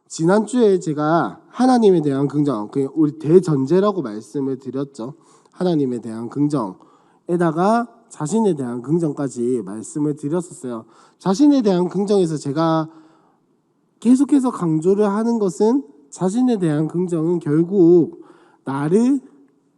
지난주에 제가 하나님에 대한 긍정, 우리 대전제라고 말씀을 드렸죠. 하나님에 대한 긍정에다가 자신에 대한 긍정까지 말씀을 드렸었어요. 자신에 대한 긍정에서 제가 계속해서 강조를 하는 것은 자신에 대한 긍정은 결국 나를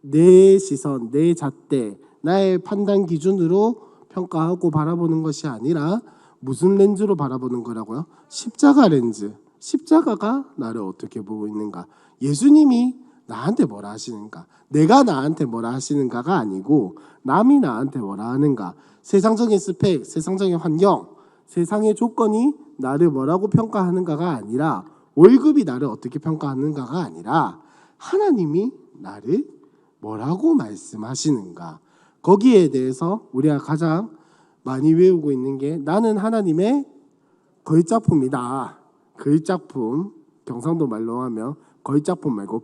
내 시선, 내 잣대, 나의 판단 기준으로 평가하고 바라보는 것이 아니라 무슨 렌즈로 바라보는 거라고요? 십자가 렌즈. 십자가가 나를 어떻게 보고 있는가? 예수님이 나한테 뭐라 하시는가? 내가 나한테 뭐라 하시는가가 아니고 남이 나한테 뭐라 하는가? 세상적인 스펙, 세상적인 환경, 세상의 조건이 나를 뭐라고 평가하는가가 아니라 월급이 나를 어떻게 평가하는가가 아니라 하나님이 나를 뭐라고 말씀하시는가? 거기에 대해서 우리가 가장 많이 외우고 있는 게 나는 하나님의 거의작품이다. 거의작품, 경상도 말로 하면 거의작품 말고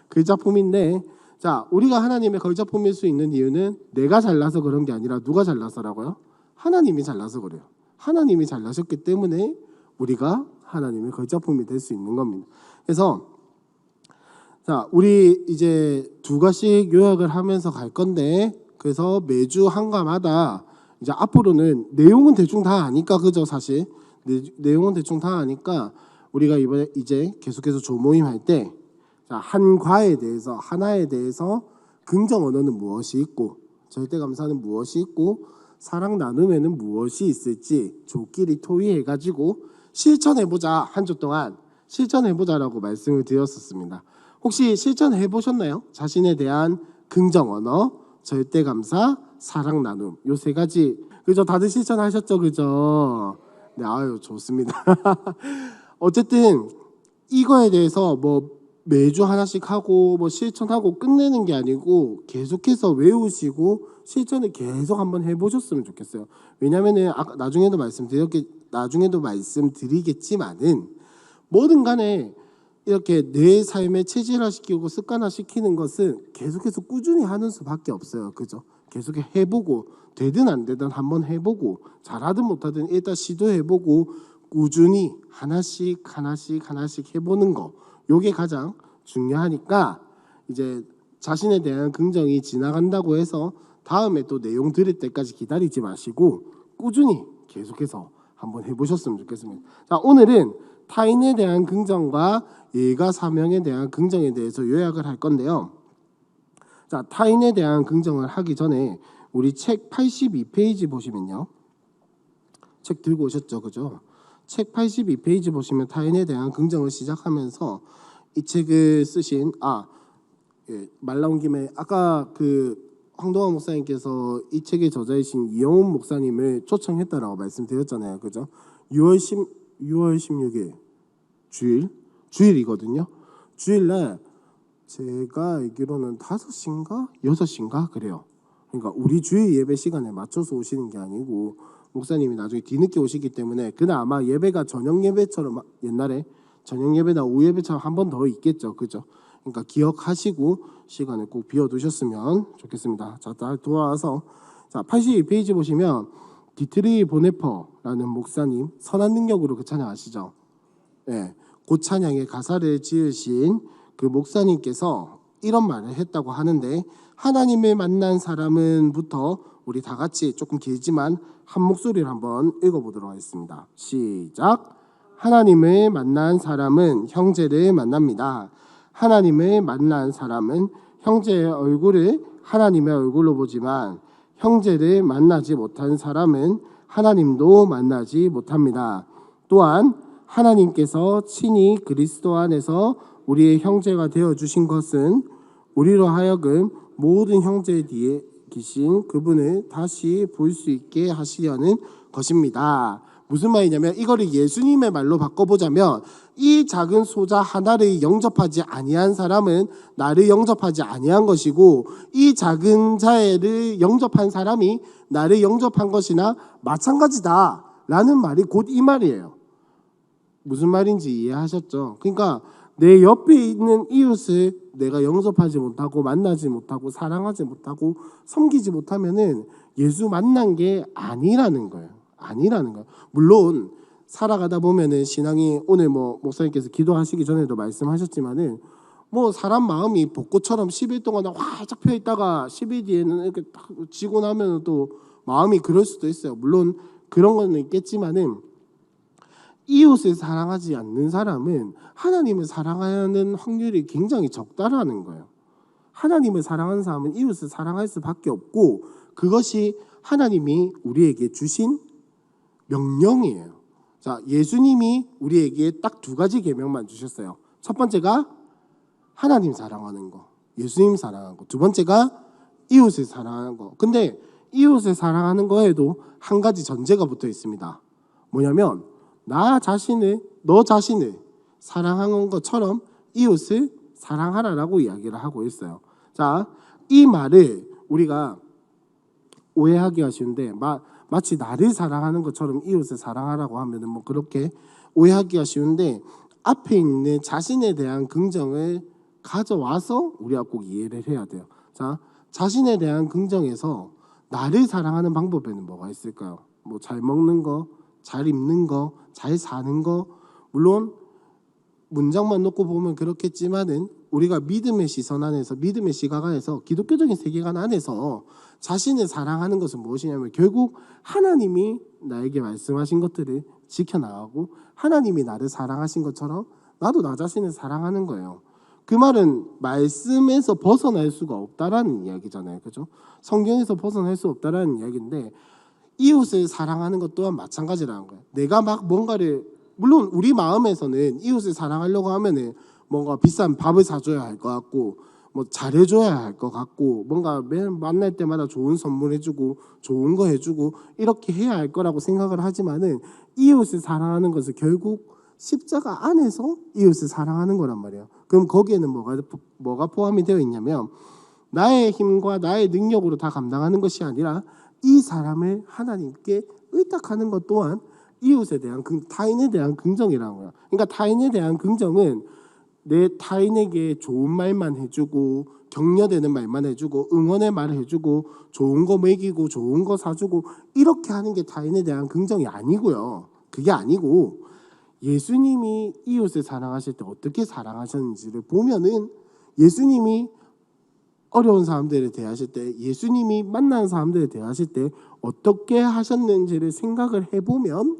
거의작품인데, 자, 우리가 하나님의 거의작품일 수 있는 이유는 내가 잘나서 그런 게 아니라 누가 잘나서라고요? 하나님이 잘나서 그래요. 하나님이 잘나셨기 때문에 우리가 하나님의 거의작품이 될 수 있는 겁니다. 그래서 자, 우리 이제 두 가지씩 요약을 하면서 갈 건데, 그래서 매주 한가마다 이제 앞으로는 내용은 대충 다 아니까, 그죠? 사실 내용은 대충 다 아니까 우리가 이번에 이제 계속해서 조모임 할 때 한 과에 대해서, 하나에 대해서 긍정 언어는 무엇이 있고 절대 감사는 무엇이 있고 사랑 나눔에는 무엇이 있을지 조끼리 토의해가지고 실천해보자. 한 주 동안 실천해보자라고 말씀을 드렸었습니다. 혹시 실천해보셨나요? 자신에 대한 긍정 언어, 절대 감사, 사랑 나눔, 요 세 가지, 그죠? 다들 실천하셨죠, 그죠? 네, 아유, 좋습니다. 어쨌든 이거에 대해서 뭐 매주 하나씩 하고 뭐 실천하고 끝내는 게 아니고 계속해서 외우시고 실천을 계속 한번 해보셨으면 좋겠어요. 왜냐면은 아까 나중에도 말씀드리겠지만은 뭐든 간에 이렇게 내 삶에 체질화시키고 습관화시키는 것은 계속해서 꾸준히 하는 수밖에 없어요. 그죠? 계속 해보고 되든 안 되든 한번 해보고 잘하든 못하든 일단 시도해보고 꾸준히 하나씩 해보는 거, 요게 가장 중요하니까 이제 자신에 대한 긍정이 지나간다고 해서 다음에 또 내용 들을 때까지 기다리지 마시고 꾸준히 계속해서 한번 해보셨으면 좋겠습니다. 자, 오늘은 타인에 대한 긍정과 예가 사명에 대한 긍정에 대해서 요약을 할 건데요. 자, 타인에 대한 긍정을 하기 전에 우리 책 82페이지 보시면요. 책 들고 오셨죠, 그죠? 책 82페이지 보시면 타인에 대한 긍정을 시작하면서 이 책을 쓰신 말 나온 김에 아까 그 황동환 목사님께서 이 책의 저자이신 이영훈 목사님을 초청했다라고 말씀드렸잖아요, 그죠? 6월 16일 주일이거든요. 주일날 제가 알기로는 5시인가 6시인가 그래요. 그러니까 우리 주일 예배 시간에 맞춰서 오시는 게 아니고 목사님이 나중에 뒤늦게 오시기 때문에 그날 아마 예배가 저녁 예배처럼 옛날에 저녁 예배나 오후 예배처럼 한 번 더 있겠죠, 그죠? 그러니까 기억하시고 시간을 꼭 비워두셨으면 좋겠습니다. 자, 다시 돌아와서 자 82페이지 보시면 디트리 보네퍼라는 목사님, 선한 능력으로 그 찬양 아시죠? 네, 그 찬양의 가사를 지으신 그 목사님께서 이런 말을 했다고 하는데, 하나님을 만난 사람은부터 우리 다 같이 조금 길지만 한 목소리를 한번 읽어보도록 하겠습니다. 시작. 하나님을 만난 사람은 형제를 만납니다. 하나님을 만난 사람은 형제의 얼굴을 하나님의 얼굴로 보지만 형제를 만나지 못한 사람은 하나님도 만나지 못합니다. 또한 하나님께서 친히 그리스도 안에서 우리의 형제가 되어주신 것은 우리로 하여금 모든 형제 뒤에 계신 그분을 다시 볼 수 있게 하시려는 것입니다. 무슨 말이냐면 이거를 예수님의 말로 바꿔보자면 이 작은 소자 하나를 영접하지 아니한 사람은 나를 영접하지 아니한 것이고 이 작은 자애를 영접한 사람이 나를 영접한 것이나 마찬가지다라는 말이 곧 이 말이에요. 무슨 말인지 이해하셨죠? 그러니까 내 옆에 있는 이웃을 내가 영접하지 못하고 만나지 못하고 사랑하지 못하고 섬기지 못하면은 예수 만난 게 아니라는 거예요. 물론 살아가다 보면은 신앙이 오늘 뭐 목사님께서 기도하시기 전에도 말씀하셨지만은 뭐 사람 마음이 벚꽃처럼 10일 동안 활짝 펴 있다가 10일 뒤에는 이렇게 딱 지고 나면 또 마음이 그럴 수도 있어요. 물론 그런 건 있겠지만은 이웃을 사랑하지 않는 사람은 하나님을 사랑하는 확률이 굉장히 적다라는 거예요. 하나님을 사랑하는 사람은 이웃을 사랑할 수밖에 없고 그것이 하나님이 우리에게 주신 명령이에요. 자, 예수님이 우리에게 딱 두 가지 계명만 주셨어요. 첫 번째가 하나님 사랑하는 거, 예수님 사랑하는 거. 두 번째가 이웃을 사랑하는 거. 근데 이웃을 사랑하는 거에도 한 가지 전제가 붙어 있습니다. 뭐냐면 너 자신을 사랑하는 것처럼 이웃을 사랑하라라고 이야기를 하고 있어요. 자, 이 말을 우리가 오해하기 쉬운데 마치 나를 사랑하는 것처럼 이웃을 사랑하라고 하면은 뭐 그렇게 오해하기가 쉬운데 앞에 있는 자신에 대한 긍정을 가져와서 우리가 꼭 이해를 해야 돼요. 자, 자신에 대한 긍정에서 나를 사랑하는 방법에는 뭐가 있을까요? 뭐 잘 먹는 거, 잘 입는 거, 잘 사는 거. 물론 문장만 놓고 보면 그렇겠지만은 우리가 믿음의 시선 안에서, 믿음의 시각 안에서, 기독교적인 세계관 안에서 자신을 사랑하는 것은 무엇이냐면 결국 하나님이 나에게 말씀하신 것들을 지켜나가고 하나님이 나를 사랑하신 것처럼 나도 나 자신을 사랑하는 거예요. 그 말은 말씀에서 벗어날 수가 없다라는 이야기잖아요. 그죠? 성경에서 벗어날 수 없다라는 이야기인데 이웃을 사랑하는 것 또한 마찬가지라는 거예요. 내가 막 뭔가를, 물론 우리 마음에서는 이웃을 사랑하려고 하면은 뭔가 비싼 밥을 사줘야 할 것 같고 뭐 잘해줘야 할 것 같고 뭔가 매일 만날 때마다 좋은 선물 해주고 좋은 거 해주고 이렇게 해야 할 거라고 생각을 하지만은 이웃을 사랑하는 것은 결국 십자가 안에서 이웃을 사랑하는 거란 말이에요. 그럼 거기에는 뭐가 포함이 되어 있냐면 나의 힘과 나의 능력으로 다 감당하는 것이 아니라 이 사람을 하나님께 의탁하는 것 또한 이웃에 대한 타인에 대한 긍정이라는 거야. 그러니까 타인에 대한 긍정은 내 타인에게 좋은 말만 해주고 격려되는 말만 해주고 응원의 말을 해주고 좋은 거 먹이고 좋은 거 사주고 이렇게 하는 게 타인에 대한 긍정이 아니고요. 그게 아니고 예수님이 이웃을 사랑하실 때 어떻게 사랑하셨는지를 보면은 예수님이 어려운 사람들을 대하실 때, 예수님이 만나는 사람들을 대하실 때 어떻게 하셨는지를 생각을 해보면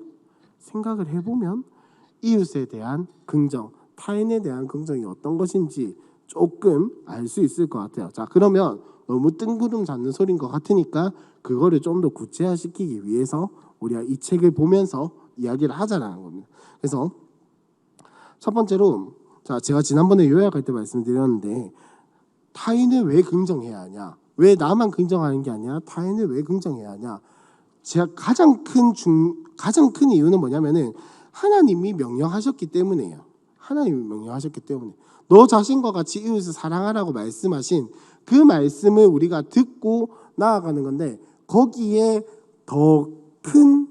이웃에 대한 긍정, 타인에 대한 긍정이 어떤 것인지 조금 알 수 있을 것 같아요. 자, 그러면 너무 뜬구름 잡는 소리인 것 같으니까 그거를 좀 더 구체화시키기 위해서 우리가 이 책을 보면서 이야기를 하자라는 겁니다. 그래서 첫 번째로, 자, 제가 지난번에 요약할 때 말씀드렸는데 타인을 왜 긍정해야 하냐? 왜 나만 긍정하는 게 아니라 타인을 왜 긍정해야 하냐? 제가 가장 큰 이유는 뭐냐면은 하나님이 명령하셨기 때문이에요. 하나님이 명령하셨기 때문에 너 자신과 같이 이웃을 사랑하라고 말씀하신 그 말씀을 우리가 듣고 나아가는 건데 거기에 더 큰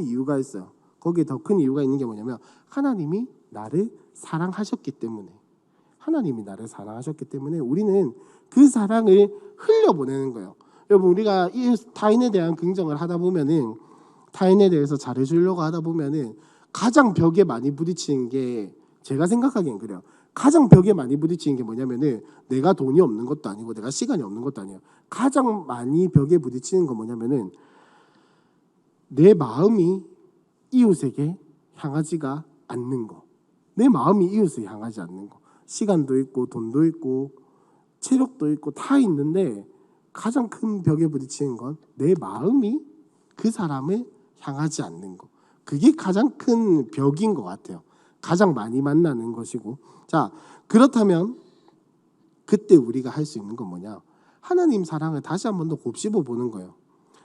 이유가 있어요. 거기에 더 큰 이유가 있는 게 뭐냐면 하나님이 나를 사랑하셨기 때문에 우리는 그 사랑을 흘려보내는 거예요. 여러분 우리가 타인에 대한 긍정을 하다 보면은 타인에 대해서 잘해주려고 하다 보면은 가장 벽에 많이 부딪히는 게 제가 생각하기엔 그래요. 가장 벽에 많이 부딪히는 게 뭐냐면은 내가 돈이 없는 것도 아니고 내가 시간이 없는 것도 아니에요. 가장 많이 벽에 부딪히는 건 뭐냐면은 내 마음이 이웃에게 향하지가 않는 거. 내 마음이 이웃을 향하지 않는 거. 시간도 있고 돈도 있고 체력도 있고 다 있는데 가장 큰 벽에 부딪히는 건 내 마음이 그 사람을 향하지 않는 거. 그게 가장 큰 벽인 것 같아요. 가장 많이 만나는 것이고. 자, 그렇다면 그때 우리가 할 수 있는 건 뭐냐? 하나님 사랑을 다시 한 번 더 곱씹어 보는 거예요.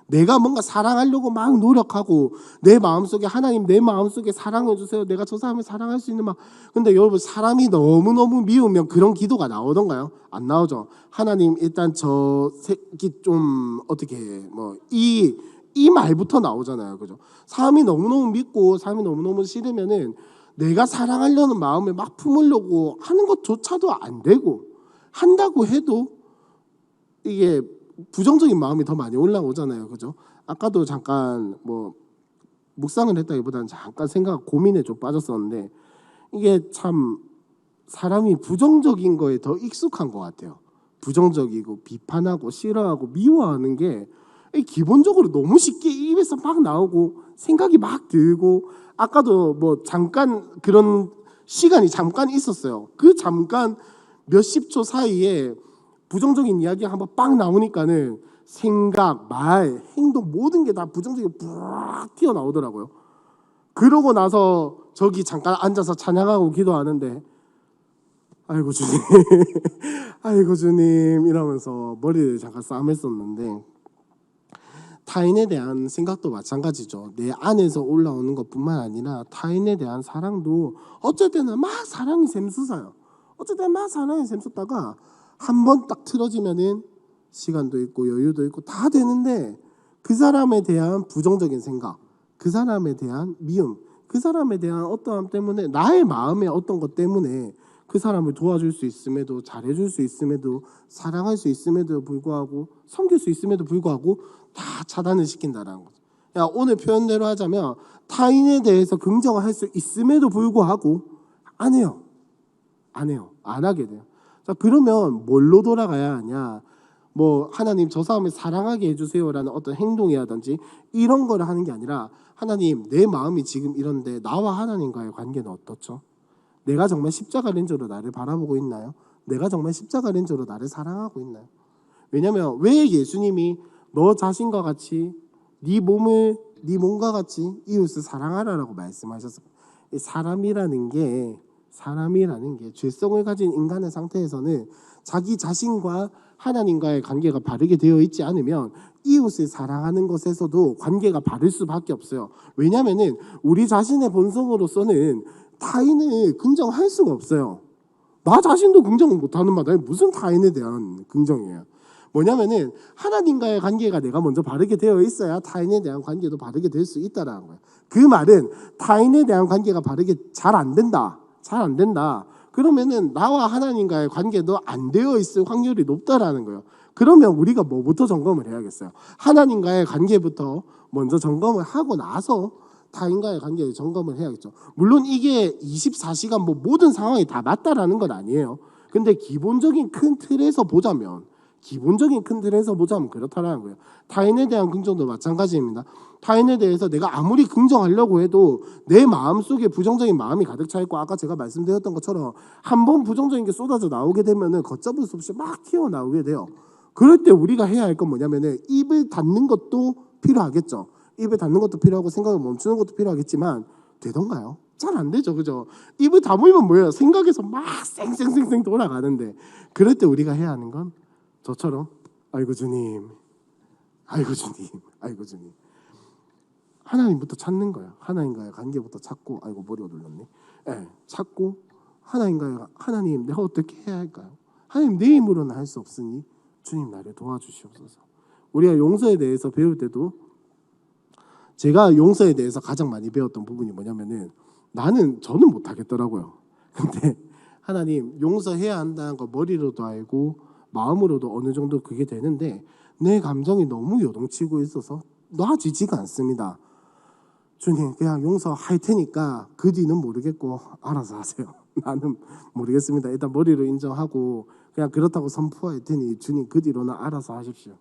내가 뭔가 사랑하려고 막 노력하고 내 마음속에 하나님 내 마음속에 사랑해 주세요. 내가 저 사람을 사랑할 수 있는 막. 근데 여러분 사람이 너무너무 미우면 그런 기도가 나오던가요? 안 나오죠. 하나님 일단 저 새끼 좀 어떻게 뭐 이 말부터 나오잖아요. 그죠? 사람이 너무너무 믿고 사람이 너무너무 싫으면은 내가 사랑하려는 마음을 막 품으려고 하는 것조차도 안 되고 한다고 해도 이게 부정적인 마음이 더 많이 올라오잖아요. 그죠? 아까도 잠깐 뭐 묵상을 했다기보다는 잠깐 생각 고민에 좀 빠졌었는데 이게 참 사람이 부정적인 거에 더 익숙한 것 같아요. 부정적이고 비판하고 싫어하고 미워하는 게 기본적으로 너무 쉽게 입에서 막 나오고 생각이 막 들고 아까도 뭐 잠깐 그런 시간이 잠깐 있었어요. 그 잠깐 몇십 초 사이에 부정적인 이야기가 한번 빡 나오니까는 생각, 말, 행동 모든 게 다 부정적인 쫙 튀어나오더라고요. 그러고 나서 저기 잠깐 앉아서 찬양하고 기도하는데 아이고 주님 아이고 주님 이러면서 머리를 잠깐 싸맸었는데 타인에 대한 생각도 마찬가지죠. 내 안에서 올라오는 것뿐만 아니라 타인에 대한 사랑도 어쩔 때는 막 사랑이 샘솟아요. 어쩔 때는 막 사랑이 샘솟다가 한 번 딱 틀어지면은 시간도 있고 여유도 있고 다 되는데 그 사람에 대한 부정적인 생각, 그 사람에 대한 미움, 그 사람에 대한 어떠함 때문에 나의 마음의 어떤 것 때문에 그 사람을 도와줄 수 있음에도 잘해줄 수 있음에도 사랑할 수 있음에도 불구하고 섬길 수 있음에도 불구하고 다 차단을 시킨다라는 거죠. 야, 오늘 표현대로 하자면 타인에 대해서 긍정할 수 있음에도 불구하고 안 해요. 안 하게 돼요. 자, 그러면 뭘로 돌아가야 하냐? 뭐 하나님 저 사람을 사랑하게 해주세요라는 어떤 행동이라든지 이런 거를 하는 게 아니라 하나님 내 마음이 지금 이런데 나와 하나님과의 관계는 어떻죠? 내가 정말 십자가 렌즈로 나를 바라보고 있나요? 내가 정말 십자가 렌즈로 나를 사랑하고 있나요? 왜냐하면 왜 예수님이 너 자신과 같이 네 몸과 같이 이웃을 사랑하라라고 말씀하셨어요? 사람이라는 게 죄성을 가진 인간의 상태에서는 자기 자신과 하나님과의 관계가 바르게 되어 있지 않으면 이웃을 사랑하는 것에서도 관계가 바를 수밖에 없어요. 왜냐하면은 우리 자신의 본성으로서는 타인을 긍정할 수가 없어요. 나 자신도 긍정을 못하는 마당에 무슨 타인에 대한 긍정이에요. 뭐냐면은 하나님과의 관계가 내가 먼저 바르게 되어 있어야 타인에 대한 관계도 바르게 될 수 있다라는 거예요. 그 말은 타인에 대한 관계가 바르게 잘 안 된다. 그러면은 나와 하나님과의 관계도 안 되어 있을 확률이 높다라는 거예요. 그러면 우리가 뭐부터 점검을 해야겠어요? 하나님과의 관계부터 먼저 점검을 하고 나서 타인과의 관계를 점검을 해야겠죠. 물론 이게 24시간 뭐 모든 상황이 다 맞다라는 건 아니에요. 근데 기본적인 큰 틀에서 보자면 그렇다라는 거예요. 타인에 대한 긍정도 마찬가지입니다. 타인에 대해서 내가 아무리 긍정하려고 해도 내 마음속에 부정적인 마음이 가득 차 있고 아까 제가 말씀드렸던 것처럼 한 번 부정적인 게 쏟아져 나오게 되면은 걷잡을 수 없이 막 튀어나오게 돼요. 그럴 때 우리가 해야 할 건 뭐냐면은 입을 닫는 것도 필요하겠죠. 입을 닫는 것도 필요하고 생각을 멈추는 것도 필요하겠지만 되던가요? 잘 안 되죠, 그죠? 입을 다물면 뭐예요? 생각에서 막 쌩쌩쌩쌩 돌아가는데 그럴 때 우리가 해야 하는 건 저처럼 아이고 주님 하나님부터 찾는 거야. 하나님과의 관계부터 찾고 아이고 머리가 눌렀네. 찾고 하나님 내가 어떻게 해야 할까요? 하나님 내 힘으로는 할 수 없으니 주님 나를 도와주시옵소서. 우리가 용서에 대해서 배울 때도 제가 용서에 대해서 가장 많이 배웠던 부분이 뭐냐면은 저는 못하겠더라고요. 근데 하나님 용서해야 한다는 거 머리로도 알고 마음으로도 어느 정도 그게 되는데 내 감정이 너무 요동치고 있어서 놔지지가 않습니다. 주님 그냥 용서할 테니까 그 뒤는 모르겠고 알아서 하세요. 나는 모르겠습니다. 일단 머리로 인정하고 그냥 그렇다고 선포할 테니 주님 그 뒤로는 알아서 하십시오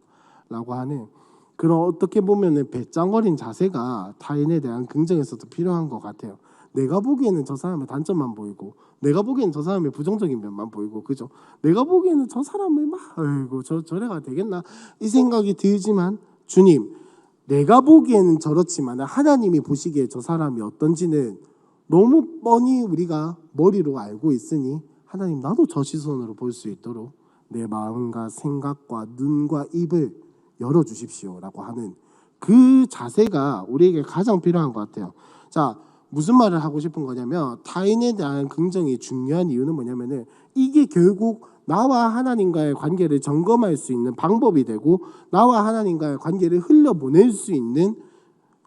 라고 하는 그런 어떻게 보면 배짱어린 자세가 타인에 대한 긍정에서도 필요한 것 같아요. 내가 보기에는 저 사람의 단점만 보이고 내가 보기에는 저 사람의 부정적인 면만 보이고 그죠? 내가 보기에는 저 사람을 막 아이고 저래가 되겠나 이 생각이 들지만 주님 내가 보기에는 저렇지만 하나님이 보시기에 저 사람이 어떤지는 너무 뻔히 우리가 머리로 알고 있으니 하나님 나도 저 시선으로 볼 수 있도록 내 마음과 생각과 눈과 입을 열어주십시오라고 하는 그 자세가 우리에게 가장 필요한 것 같아요. 자, 무슨 말을 하고 싶은 거냐면 타인에 대한 긍정이 중요한 이유는 뭐냐면은 이게 결국 나와 하나님과의 관계를 점검할 수 있는 방법이 되고 나와 하나님과의 관계를 흘려보낼 수 있는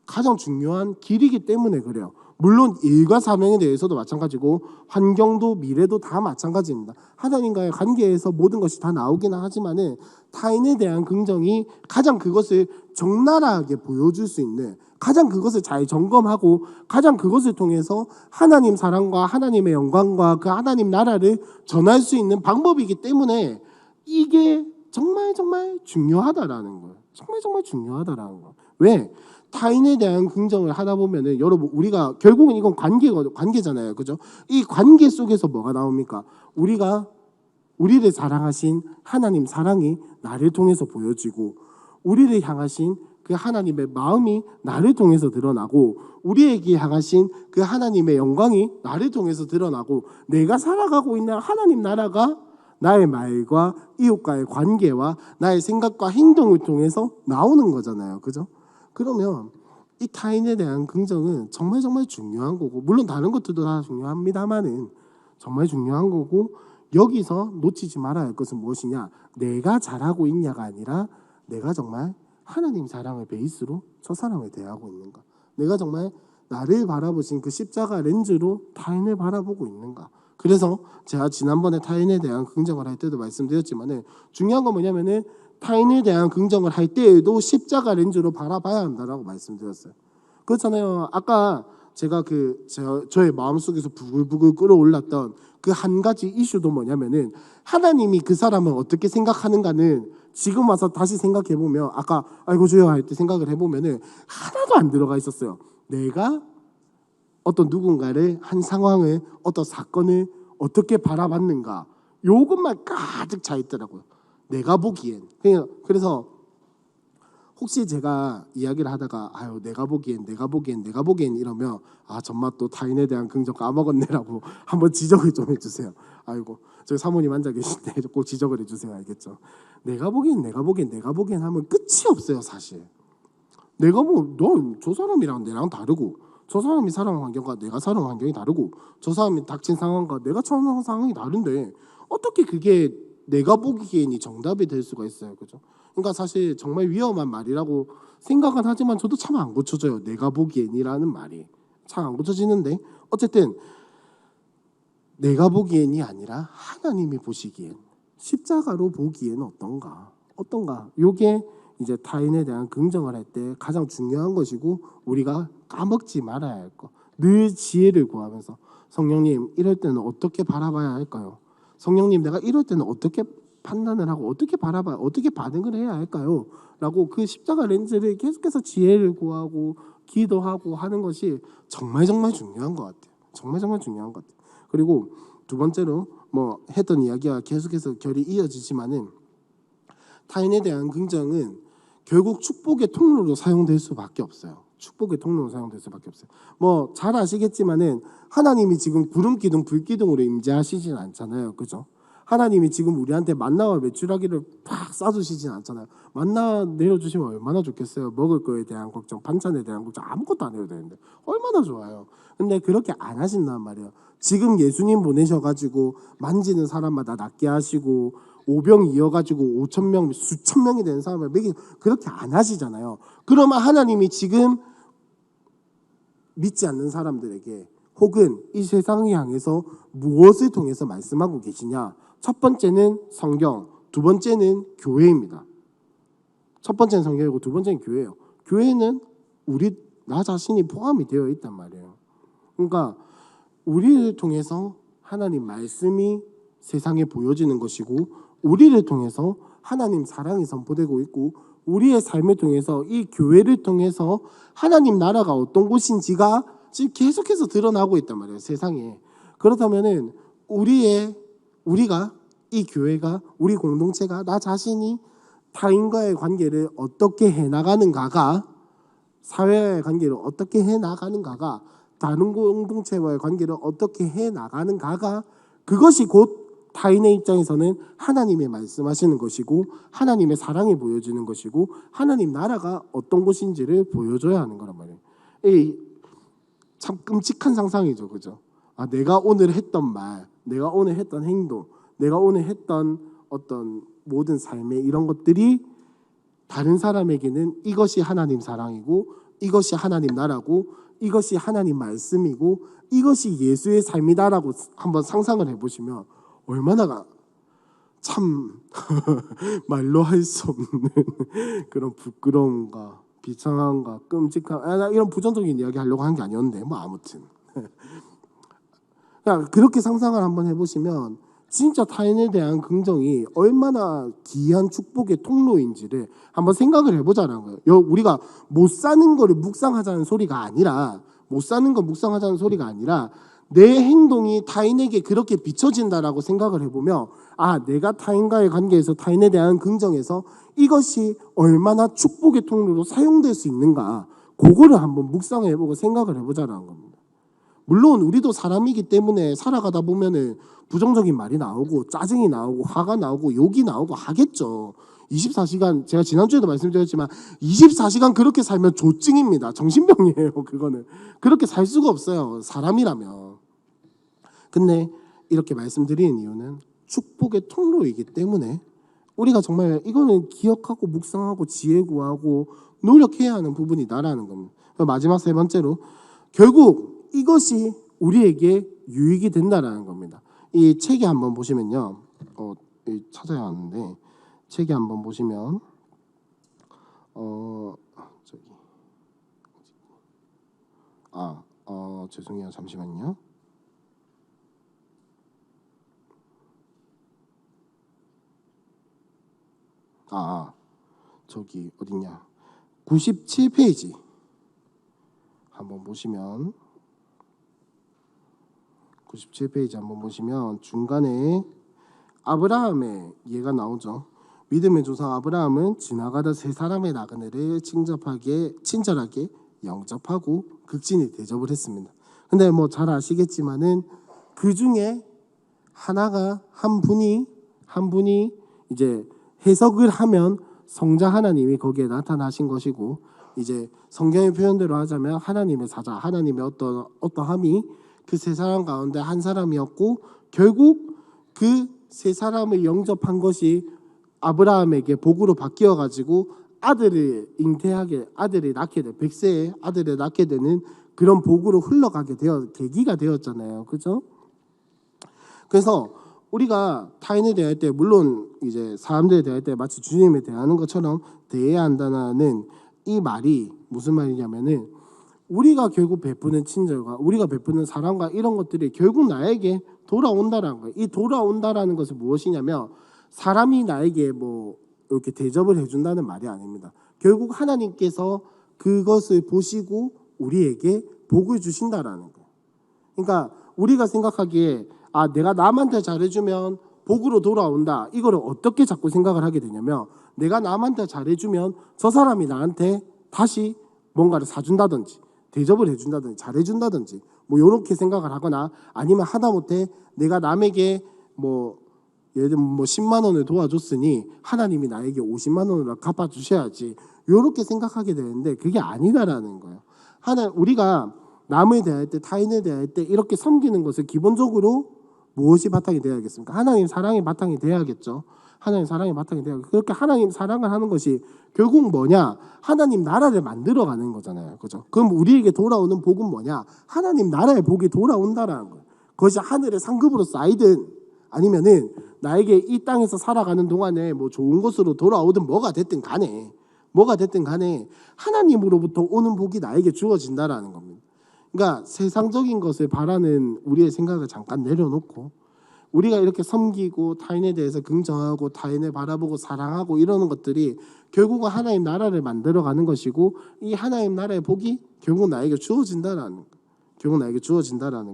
가장 중요한 길이기 때문에 그래요. 물론 일과 사명에 대해서도 마찬가지고 환경도 미래도 다 마찬가지입니다. 하나님과의 관계에서 모든 것이 다 나오기는 하지만은 타인에 대한 긍정이 가장 그것을 적나라하게 보여줄 수 있는, 가장 그것을 잘 점검하고 가장 그것을 통해서 하나님 사랑과 하나님의 영광과 그 하나님 나라를 전할 수 있는 방법이기 때문에 이게 정말 정말 중요하다라는 거예요. 정말 정말 중요하다라는 거예요. 왜? 타인에 대한 긍정을 하다 보면은 여러분, 우리가 결국은 이건 관계잖아요, 그죠? 이 관계 속에서 뭐가 나옵니까? 우리를 사랑하신 하나님 사랑이 나를 통해서 보여지고, 우리를 향하신 그 하나님의 마음이 나를 통해서 드러나고, 우리에게 향하신 그 하나님의 영광이 나를 통해서 드러나고, 내가 살아가고 있는 하나님 나라가 나의 말과 이웃과의 관계와 나의 생각과 행동을 통해서 나오는 거잖아요, 그죠? 그러면 이 타인에 대한 긍정은 정말 정말 중요한 거고, 물론 다른 것들도 다 중요합니다만은 정말 중요한 거고, 여기서 놓치지 말아야 할 것은 무엇이냐? 내가 잘하고 있냐가 아니라 내가 정말 하나님 사랑을 베이스로 저 사람을 대하고 있는가? 내가 정말 나를 바라보신 그 십자가 렌즈로 타인을 바라보고 있는가? 그래서 제가 지난번에 타인에 대한 긍정을 할 때도 말씀드렸지만은 중요한 건 뭐냐면은 타인에 대한 긍정을 할 때에도 십자가 렌즈로 바라봐야 한다라고 말씀드렸어요. 그렇잖아요. 아까 제가 저의 마음속에서 부글부글 끓어올랐던 그 한 가지 이슈도 뭐냐면은 하나님이 그 사람을 어떻게 생각하는가는 지금 와서 다시 생각해 보면, 아까 아이고 주여 할 때 생각을 해보면은 하나도 안 들어가 있었어요. 내가 어떤 누군가를, 한 상황을, 어떤 사건을 어떻게 바라봤는가, 요것만 가득 차 있더라고요. 내가 보기엔. 그래서 혹시 제가 이야기를 하다가 아유 내가 보기엔 이러면 정말 또 타인에 대한 긍정 까먹었네라고 한번 지적을 좀 해주세요. 아이고 저기 사모님 앉아 계신데 꼭 지적을 해주세요. 알겠죠? 내가 보기엔 하면 끝이 없어요. 사실 내가 너 저 사람이랑 내랑 다르고, 저 사람이 살아온 환경과 내가 살아온 환경이 다르고, 저 사람이 닥친 상황과 내가 처한 상황이 다른데 어떻게 그게 내가 보기엔이 정답이 될 수가 있어요, 그죠? 그러니까 사실 정말 위험한 말이라고 생각은 하지만 저도 참 안 고쳐져요. 내가 보기엔이라는 말이 참 안 고쳐지는데, 어쨌든 내가 보기엔이 아니라 하나님이 보시기엔, 십자가로 보기엔 어떤가? 요게 이제 타인에 대한 긍정을 할 때 가장 중요한 것이고, 우리가 까먹지 말아야 할 것, 늘 지혜를 구하면서 성령님 이럴 때는 어떻게 바라봐야 할까요? 성령님 내가 이럴 때는 어떻게 판단을 하고 어떻게 바라봐야, 어떻게 반응을 해야 할까요? 라고 그 십자가 렌즈를 계속해서 지혜를 구하고 기도하고 하는 것이 정말 정말 중요한 것 같아요. 정말 정말 중요한 것 같아요. 그리고 두 번째로 뭐 했던 이야기와 계속해서 결이 이어지지만은, 타인에 대한 긍정은 결국 축복의 통로로 사용될 수밖에 없어요. 축복의 통로로 사용될 수밖에 없어요. 뭐 잘 아시겠지만은 하나님이 지금 구름 기둥, 불 기둥으로 임재하시진 않잖아요, 그죠? 하나님이 지금 우리한테 만나와 메추라기를 팍 쏴주시진 않잖아요. 만나 내려주시면 얼마나 좋겠어요. 먹을 거에 대한 걱정, 반찬에 대한 걱정 아무것도 안 해도 되는데 얼마나 좋아요. 근데 그렇게 안 하신단 말이에요. 지금 예수님 보내셔가지고 만지는 사람마다 낫게 하시고, 오병 이어가지고 5,000명, 수천 명이 되는 사람을 먹이, 그렇게 안 하시잖아요. 그러면 하나님이 지금 믿지 않는 사람들에게 혹은 이 세상을 향해서 무엇을 통해서 말씀하고 계시냐? 첫 번째는 성경, 두 번째는 교회입니다. 첫 번째는 성경이고 두 번째는 교회예요. 교회는 나 자신이 포함이 되어 있단 말이에요. 그러니까 우리를 통해서 하나님 말씀이 세상에 보여지는 것이고, 우리를 통해서 하나님 사랑이 선포되고 있고, 우리의 삶을 통해서 이 교회를 통해서 하나님 나라가 어떤 곳인지가 지금 계속해서 드러나고 있단 말이에요, 세상에. 그렇다면은 우리가 이 교회가, 우리 공동체가, 나 자신이 타인과의 관계를 어떻게 해나가는가가, 사회와의 관계를 어떻게 해나가는가가, 다른 공동체와의 관계를 어떻게 해나가는가가, 그것이 곧 타인의 입장에서는 하나님의 말씀하시는 것이고, 하나님의 사랑이 보여지는 것이고, 하나님 나라가 어떤 곳인지를 보여줘야 하는 거란 말이에요. 참 끔찍한 상상이죠, 그죠? 내가 오늘 했던 말, 내가 오늘 했던 행동, 내가 오늘 했던 어떤 모든 삶의 이런 것들이 다른 사람에게는 이것이 하나님 사랑이고, 이것이 하나님 나라고, 이것이 하나님 말씀이고 이것이 예수의 삶이다라고 한번 상상을 해보시면 얼마나 참 말로 할 수 없는 그런 부끄러움과 비참함과 끔찍함, 이런 부정적인 이야기 하려고 한 게 아니었는데 뭐 아무튼 그렇게 상상을 한번 해보시면 진짜 타인에 대한 긍정이 얼마나 귀한 축복의 통로인지를 한번 생각을 해보자는 거예요. 우리가 못 사는 거를 묵상하자는 소리가 아니라 내 행동이 타인에게 그렇게 비춰진다라고 생각을 해보면 내가 타인과의 관계에서 타인에 대한 긍정에서 이것이 얼마나 축복의 통로로 사용될 수 있는가, 그거를 한번 묵상해보고 생각을 해보자는 겁니다. 물론 우리도 사람이기 때문에 살아가다 보면은 부정적인 말이 나오고 짜증이 나오고 화가 나오고 욕이 나오고 하겠죠. 24시간 제가 지난주에도 말씀드렸지만 24시간 그렇게 살면 조증입니다. 정신병이에요. 그거는 그렇게 살 수가 없어요. 사람이라면. 근데 이렇게 말씀드리는 이유는 축복의 통로이기 때문에 우리가 정말 이거는 기억하고 묵상하고 지혜 구하고 노력해야 하는 부분이다라는 겁니다. 마지막 세 번째로 결국 이것이 우리에게 유익이 된다라는 겁니다. 이 책에 한번 보시면요, 찾아야 하는데 책에 한번 보시면 죄송해요, 잠시만요. 저기 어딨냐? 97페이지 한번 보시면 97페이지 한번 보시면 중간에 아브라함의 예가 나오죠. 믿음의 조상 아브라함은 지나가던 세 사람의 나그네를 친절하게 영접하고 극진히 대접을 했습니다. 근데 뭐 잘 아시겠지만은 그 중에 한 분이 이제 해석을 하면 성자 하나님이 거기에 나타나신 것이고, 이제 성경의 표현대로 하자면 하나님의 사자, 하나님의 어떠함이 그 세 사람 가운데 한 사람이었고, 결국 그 세 사람을 영접한 것이 아브라함에게 복으로 바뀌어 가지고 아들을 낳게 돼, 100세에 아들을 낳게 되는 그런 복으로 흘러가게 계기가 되었잖아요. 그죠? 그래서 우리가 타인에 대할 때, 물론 이제 사람들에 대할 때 마치 주님에 대하는 것처럼 대해야 한다는 이 말이 무슨 말이냐면은, 우리가 결국 베푸는 친절과 우리가 베푸는 사랑과 이런 것들이 결국 나에게 돌아온다라는 거예요. 이 돌아온다라는 것은 무엇이냐면, 사람이 나에게 뭐 이렇게 대접을 해준다는 말이 아닙니다. 결국 하나님께서 그것을 보시고 우리에게 복을 주신다라는 거예요. 그러니까 우리가 생각하기에 내가 남한테 잘해주면 복으로 돌아온다, 이거를 어떻게 자꾸 생각을 하게 되냐면, 내가 남한테 잘해주면 저 사람이 나한테 다시 뭔가를 사준다든지 대접을 해준다든지 잘해준다든지 뭐 이렇게 생각을 하거나, 아니면 하다못해 내가 남에게 뭐 예를 들면 뭐 10만 원을 도와줬으니 하나님이 나에게 50만 원을 갚아주셔야지, 이렇게 생각하게 되는데 그게 아니다라는 거예요. 우리가 남을 대할 때, 타인을 대할 때 이렇게 섬기는 것을 기본적으로 무엇이 바탕이 되어야겠습니까? 하나님 사랑이 바탕이 되어야겠죠. 하나님 사랑이 바탕이 되어야겠죠. 그렇게 하나님 사랑을 하는 것이 결국 뭐냐? 하나님 나라를 만들어가는 거잖아요. 그죠? 그럼 우리에게 돌아오는 복은 뭐냐? 하나님 나라의 복이 돌아온다라는 거예요. 그것이 하늘의 상급으로 쌓이든 아니면은 나에게 이 땅에서 살아가는 동안에 뭐 좋은 것으로 돌아오든 뭐가 됐든 간에 하나님으로부터 오는 복이 나에게 주어진다라는 겁니다. 그러니까 세상적인 것을 바라는 우리의 생각을 잠깐 내려놓고, 우리가 이렇게 섬기고 타인에 대해서 긍정하고 타인을 바라보고 사랑하고 이러는 것들이 결국은 하나님 나라를 만들어가는 것이고, 이 하나님 나라의 복이 결국 나에게 주어진다라는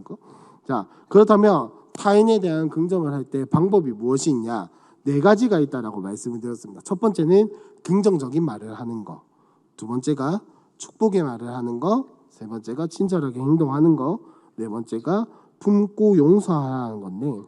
거. 자, 그렇다면 타인에 대한 긍정을 할 때 방법이 무엇이 있냐? 4가지가 있다라고 말씀을 드렸습니다. 첫 번째는 긍정적인 말을 하는 거, 두 번째가 축복의 말을 하는 거, 세 번째가 친절하게 행동하는 거, 네 번째가 품고 용서하는 건데,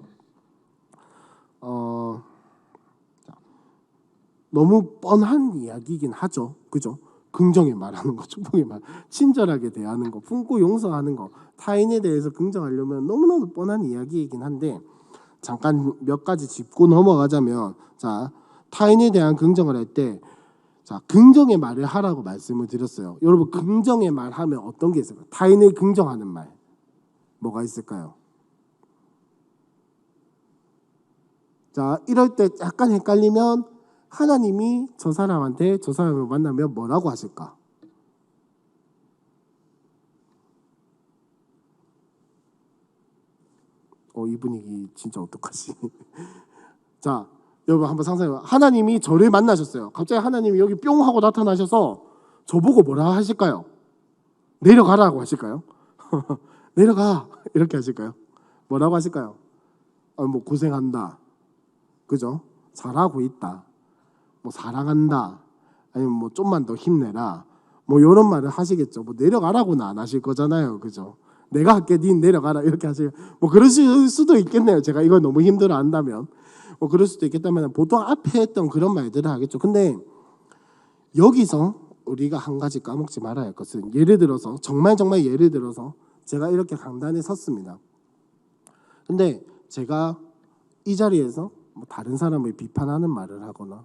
너무 뻔한 이야기이긴 하죠. 그죠? 긍정의 말하는 거, 축복의 말, 친절하게 대하는 거, 품고 용서하는 거, 타인에 대해서 긍정하려면 너무나도 뻔한 이야기이긴 한데, 잠깐 몇 가지 짚고 넘어가자면, 자, 타인에 대한 긍정을 할 때 자, 긍정의 말을 하라고 말씀을 드렸어요. 여러분, 긍정의 말 하면 어떤 게 있을까요? 타인을 긍정하는 말 뭐가 있을까요? 자, 이럴 때 약간 헷갈리면 하나님이 저 사람한테 저 사람을 만나면 뭐라고 하실까? 이 분위기 진짜 어떡하지? 자, 여러분 한번 상상해봐. 하나님이 저를 만나셨어요. 갑자기 하나님이 여기 뿅 하고 나타나셔서 저보고 뭐라 하실까요? 내려가라고 하실까요? 내려가 이렇게 하실까요? 뭐라고 하실까요? 뭐 고생한다, 그죠? 잘하고 있다, 뭐 사랑한다, 아니면 뭐 좀만 더 힘내라, 뭐 이런 말을 하시겠죠. 뭐 내려가라고는 안 하실 거잖아요, 그죠? 내가 할게, 니 내려가라 이렇게 하시고 뭐 그러실 수도 있겠네요. 제가 이걸 너무 힘들어 한다면 뭐 그럴 수도 있겠다면 보통 앞에 했던 그런 말들을 하겠죠. 근데 여기서 우리가 한 가지 까먹지 말아야 할 것은, 예를 들어서 정말 예를 들어서 제가 이렇게 강단에 섰습니다. 근데 제가 이 자리에서 뭐 다른 사람을 비판하는 말을 하거나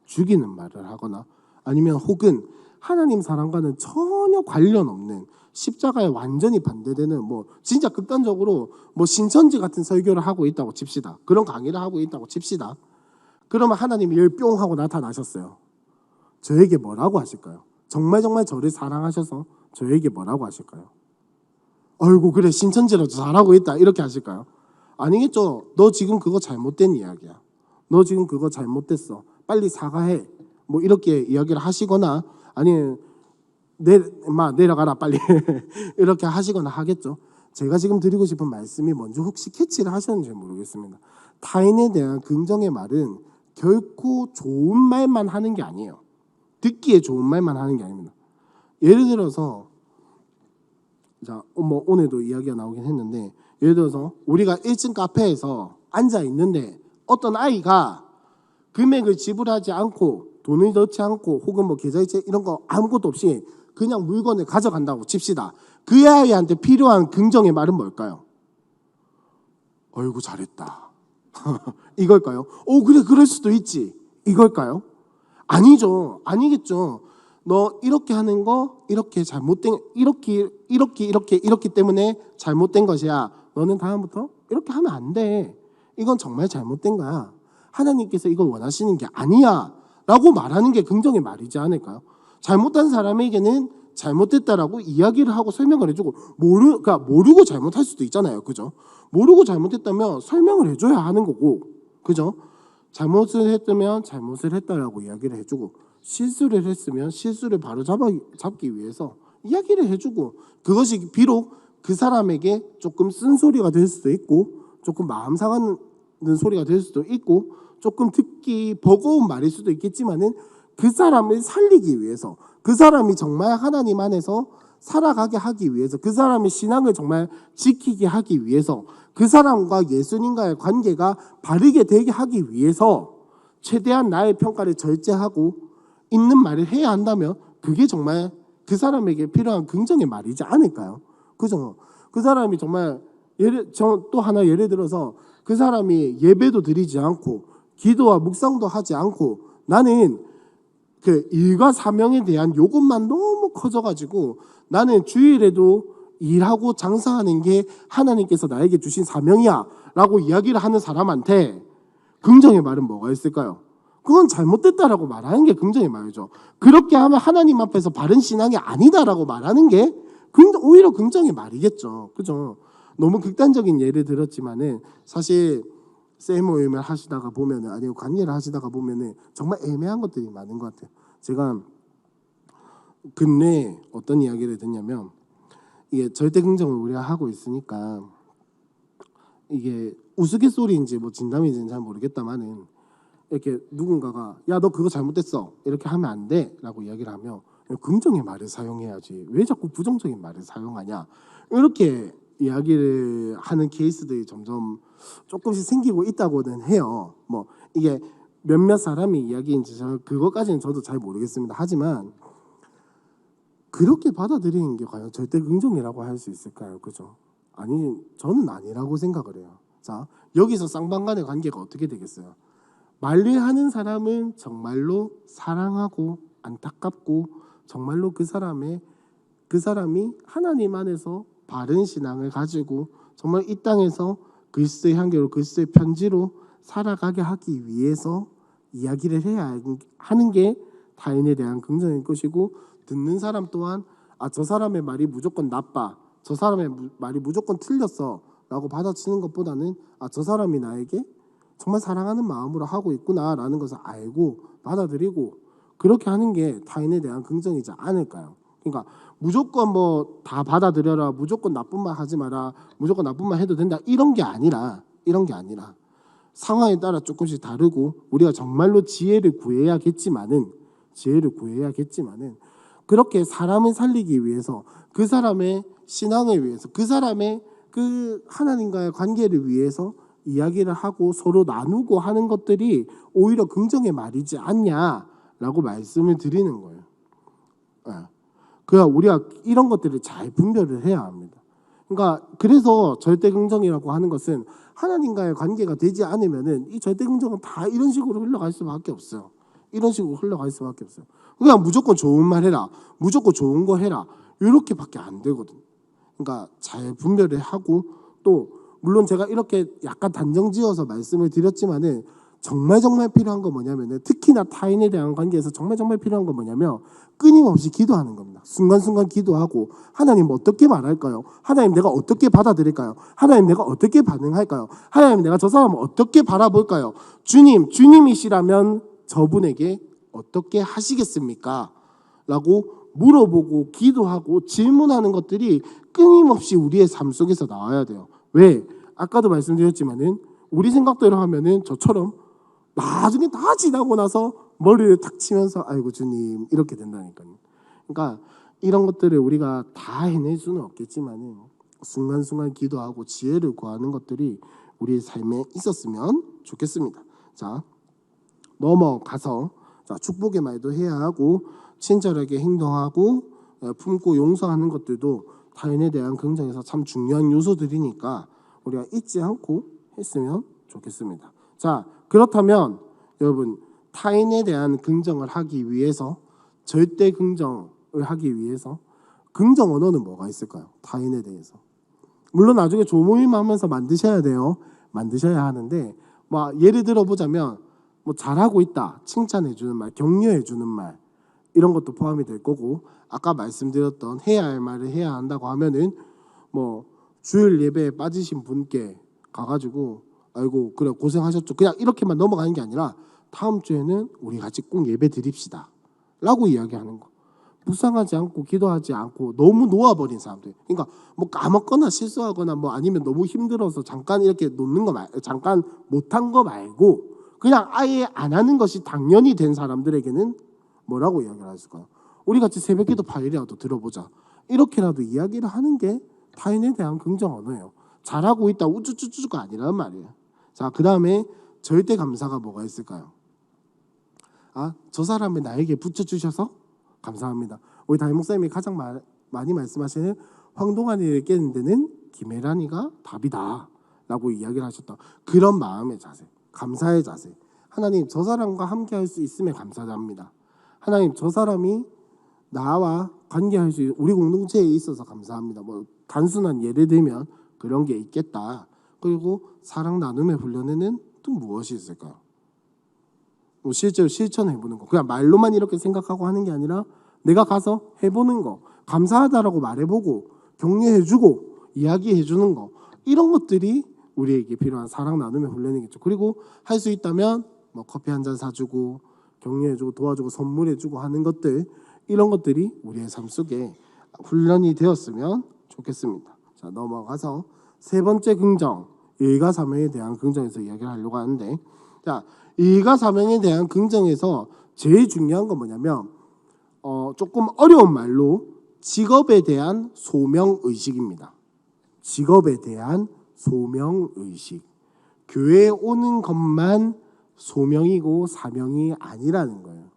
죽이는 말을 하거나 아니면 혹은 하나님 사랑과는 전혀 관련 없는 십자가에 완전히 반대되는 뭐 진짜 극단적으로 뭐 신천지 같은 설교를 하고 있다고 칩시다. 그런 강의를 하고 있다고 칩시다. 그러면 하나님이 열 뿅 하고 나타나셨어요. 저에게 뭐라고 하실까요? 정말 저를 사랑하셔서 저에게 뭐라고 하실까요? 아이고 그래 신천지라도 잘하고 있다 이렇게 하실까요? 아니겠죠. 너 지금 그거 잘못된 이야기야. 너 지금 그거 잘못됐어. 빨리 사과해. 뭐 이렇게 이야기를 하시거나 아니면 내려가라 빨리 이렇게 하시거나 하겠죠. 제가 지금 드리고 싶은 말씀이 뭔지 혹시 캐치를 하셨는지 모르겠습니다. 타인에 대한 긍정의 말은 결코 좋은 말만 하는 게 아니에요. 듣기에 좋은 말만 하는 게 아닙니다. 예를 들어서 자, 뭐 오늘도 이야기가 나오긴 했는데 예를 들어서 우리가 1층 카페에서 앉아 있는데 어떤 아이가 금액을 지불하지 않고 돈을 넣지 않고 혹은 뭐 계좌이체 이런 거 아무것도 없이 그냥 물건을 가져간다고 칩시다. 그 아이한테 필요한 긍정의 말은 뭘까요? 어이구 잘했다. 이걸까요? 그래 그럴 수도 있지. 이걸까요? 아니죠. 아니겠죠. 너 이렇게 하는 거 이렇게 잘못된 이렇게 때문에 잘못된 것이야. 너는 다음부터 이렇게 하면 안 돼. 이건 정말 잘못된 거야. 하나님께서 이걸 원하시는 게 아니야 라고 말하는 게 긍정의 말이지 않을까요? 잘못한 사람에게는 잘못됐다라고 이야기를 하고 설명을 해주고 그러니까 모르고 잘못할 수도 있잖아요. 그죠? 모르고 잘못했다면 설명을 해줘야 하는 거고 그죠? 잘못을 했다면 잘못을 했다라고 이야기를 해주고 실수를 했으면 실수를 바로 잡기 위해서 이야기를 해주고 그것이 비록 그 사람에게 조금 쓴소리가 될 수도 있고 조금 마음 상하는 소리가 될 수도 있고 조금 듣기 버거운 말일 수도 있겠지만은 그 사람을 살리기 위해서 그 사람이 정말 하나님 안에서 살아가게 하기 위해서 그 사람의 신앙을 정말 지키게 하기 위해서 그 사람과 예수님과의 관계가 바르게 되게 하기 위해서 최대한 나의 평가를 절제하고 있는 말을 해야 한다면 그게 정말 그 사람에게 필요한 긍정의 말이지 않을까요? 그죠? 그 사람이 정말 또 하나 예를 들어서 그 사람이 예배도 드리지 않고 기도와 묵상도 하지 않고 나는 그 일과 사명에 대한 요것만 너무 커져가지고 나는 주일에도 일하고 장사하는 게 하나님께서 나에게 주신 사명이야 라고 이야기를 하는 사람한테 긍정의 말은 뭐가 있을까요? 그건 잘못됐다라고 말하는 게 긍정의 말이죠. 그렇게 하면 하나님 앞에서 바른 신앙이 아니다라고 말하는 게 오히려 긍정의 말이겠죠. 그죠? 너무 극단적인 예를 들었지만은 사실 셀 모임을 하시다가 보면은 아니면 관계를 하시다가 보면은 정말 애매한 것들이 많은 것 같아요. 제가 근래에 어떤 이야기를 듣냐면 이게 절대 긍정을 우리가 하고 있으니까 이게 우스갯소리인지 뭐 진담인지는 잘 모르겠다만은 이렇게 누군가가 야 너 그거 잘못됐어 이렇게 하면 안 돼라고 이야기를 하면 긍정의 말을 사용해야지 왜 자꾸 부정적인 말을 사용하냐 이렇게 이야기를 하는 케이스들이 점점 조금씩 생기고 있다고는 해요. 뭐 이게 몇몇 사람이 이야기인지 그것까지는 저도 잘 모르겠습니다. 하지만 그렇게 받아들이는 게 과연 절대 긍정이라고 할 수 있을까요? 그죠? 아니 저는 아니라고 생각을 해요. 자 여기서 쌍방간의 관계가 어떻게 되겠어요? 말을 하는 사람은 정말로 사랑하고 안타깝고 정말로 그 사람이 하나님 안에서 바른 신앙을 가지고 정말 이 땅에서 그리스도의 향기로 그리스도의 편지로 살아가게 하기 위해서 이야기를 해야 하는 게 타인에 대한 긍정일 것이고, 듣는 사람 또한 저 사람의 말이 무조건 나빠, 저 사람의 말이 무조건 틀렸어 라고 받아치는 것보다는 저 사람이 나에게 정말 사랑하는 마음으로 하고 있구나라는 것을 알고 받아들이고 그렇게 하는 게 타인에 대한 긍정이지 않을까요? 그러니까 무조건 뭐 다 받아들여라, 무조건 나쁜 말 하지 마라, 무조건 나쁜 말 해도 된다, 이런 게 아니라 상황에 따라 조금씩 다르고 우리가 정말로 지혜를 구해야겠지만은 그렇게 사람을 살리기 위해서, 그 사람의 신앙을 위해서, 그 사람의 그 하나님과의 관계를 위해서 이야기를 하고 서로 나누고 하는 것들이 오히려 긍정의 말이지 않냐라고 말씀을 드리는 거예요. 그러니까 우리가 이런 것들을 잘 분별을 해야 합니다. 그러니까 그래서 절대 긍정이라고 하는 것은 하나님과의 관계가 되지 않으면은 이 절대 긍정은 다 이런 식으로 흘러갈 수밖에 없어요. 그냥 무조건 좋은 말 해라, 무조건 좋은 거 해라, 이렇게밖에 안 되거든. 그러니까 잘 분별을 하고, 또 물론 제가 이렇게 약간 단정지어서 말씀을 드렸지만은 정말 필요한 건 뭐냐면은, 특히나 타인에 대한 관계에서 정말 필요한 건 뭐냐면 끊임없이 기도하는 겁니다. 순간순간 기도하고, 하나님 어떻게 말할까요? 하나님 내가 어떻게 받아들일까요? 하나님 내가 어떻게 반응할까요? 하나님 내가 저 사람을 어떻게 바라볼까요? 주님이시라면 저분에게 어떻게 하시겠습니까? 라고 물어보고 기도하고 질문하는 것들이 끊임없이 우리의 삶 속에서 나와야 돼요. 왜? 아까도 말씀드렸지만은 우리 생각대로 하면은 저처럼 나중에 다 지나고 나서 머리를 탁 치면서 아이고 주님 이렇게 된다니까요. 그러니까 이런 것들을 우리가 다 해낼 수는 없겠지만은 순간순간 기도하고 지혜를 구하는 것들이 우리의 삶에 있었으면 좋겠습니다. 자, 넘어가서 축복의 말도 해야 하고, 친절하게 행동하고 품고 용서하는 것들도 타인에 대한 긍정에서 참 중요한 요소들이니까 우리가 잊지 않고 했으면 좋겠습니다. 자, 그렇다면 여러분, 타인에 대한 긍정을 하기 위해서, 절대 긍정을 하기 위해서 긍정 언어는 뭐가 있을까요? 타인에 대해서. 물론 나중에 조모임 하면서 만드셔야 하는데, 예를 들어 보자면 잘하고 있다, 칭찬해 주는 말, 격려해 주는 말, 이런 것도 포함이 될 거고, 아까 말씀드렸던 해야 할 말을 해야 한다고 하면은 주일 예배에 빠지신 분께 가가지고 아이고 그래 고생하셨죠, 그냥 이렇게만 넘어가는 게 아니라 다음 주에는 우리 같이 꼭 예배 드립시다 라고 이야기하는 거. 묵상하지 않고 기도하지 않고 너무 놓아버린 사람들, 그러니까 까먹거나 실수하거나 아니면 너무 힘들어서 잠깐 이렇게 놓는 거 잠깐 못한 거 말고 그냥 아예 안 하는 것이 당연히 된 사람들에게는 뭐라고 이야기를 했을까요? 우리 같이 새벽기도 파일이라도 들어보자, 이렇게라도 이야기를 하는 게 타인에 대한 긍정 언어예요. 잘하고 있다 우쭈쭈쭈가 아니란 말이에요. 자, 그 다음에 절대 감사가 뭐가 있을까요? 저 사람을 나에게 붙여주셔서 감사합니다. 우리 담임 목사님이 가장 많이 말씀하시는 황동안이를 깨는 데는 김혜란이가 답이다 라고 이야기를 하셨다. 그런 마음의 자세, 감사의 자세. 하나님 저 사람과 함께 할 수 있음에 감사합니다. 하나님 저 사람이 나와 관계할 수 있는 우리 공동체에 있어서 감사합니다. 단순한 예를 들면 그런 게 있겠다. 그리고 사랑 나눔의 훈련에는 또 무엇이 있을까요? 실제로 실천해보는 거. 그냥 말로만 이렇게 생각하고 하는 게 아니라 내가 가서 해보는 거, 감사하다라고 말해보고 격려해주고 이야기해주는 거, 이런 것들이 우리에게 필요한 사랑 나눔의 훈련이겠죠. 그리고 할 수 있다면 커피 한 잔 사주고 격려해주고 도와주고 선물해주고 하는 것들, 이런 것들이 우리의 삶 속에 훈련이 되었으면 좋겠습니다. 자, 넘어가서 세 번째 긍정, 일과 사명에 대한 긍정에서 이야기를 하려고 하는데, 자, 일과 사명에 대한 긍정에서 제일 중요한 건 뭐냐면 조금 어려운 말로 직업에 대한 소명의식입니다. 직업에 대한 소명의식. 교회에 오는 것만 소명이고 사명이 아니라는 거예요.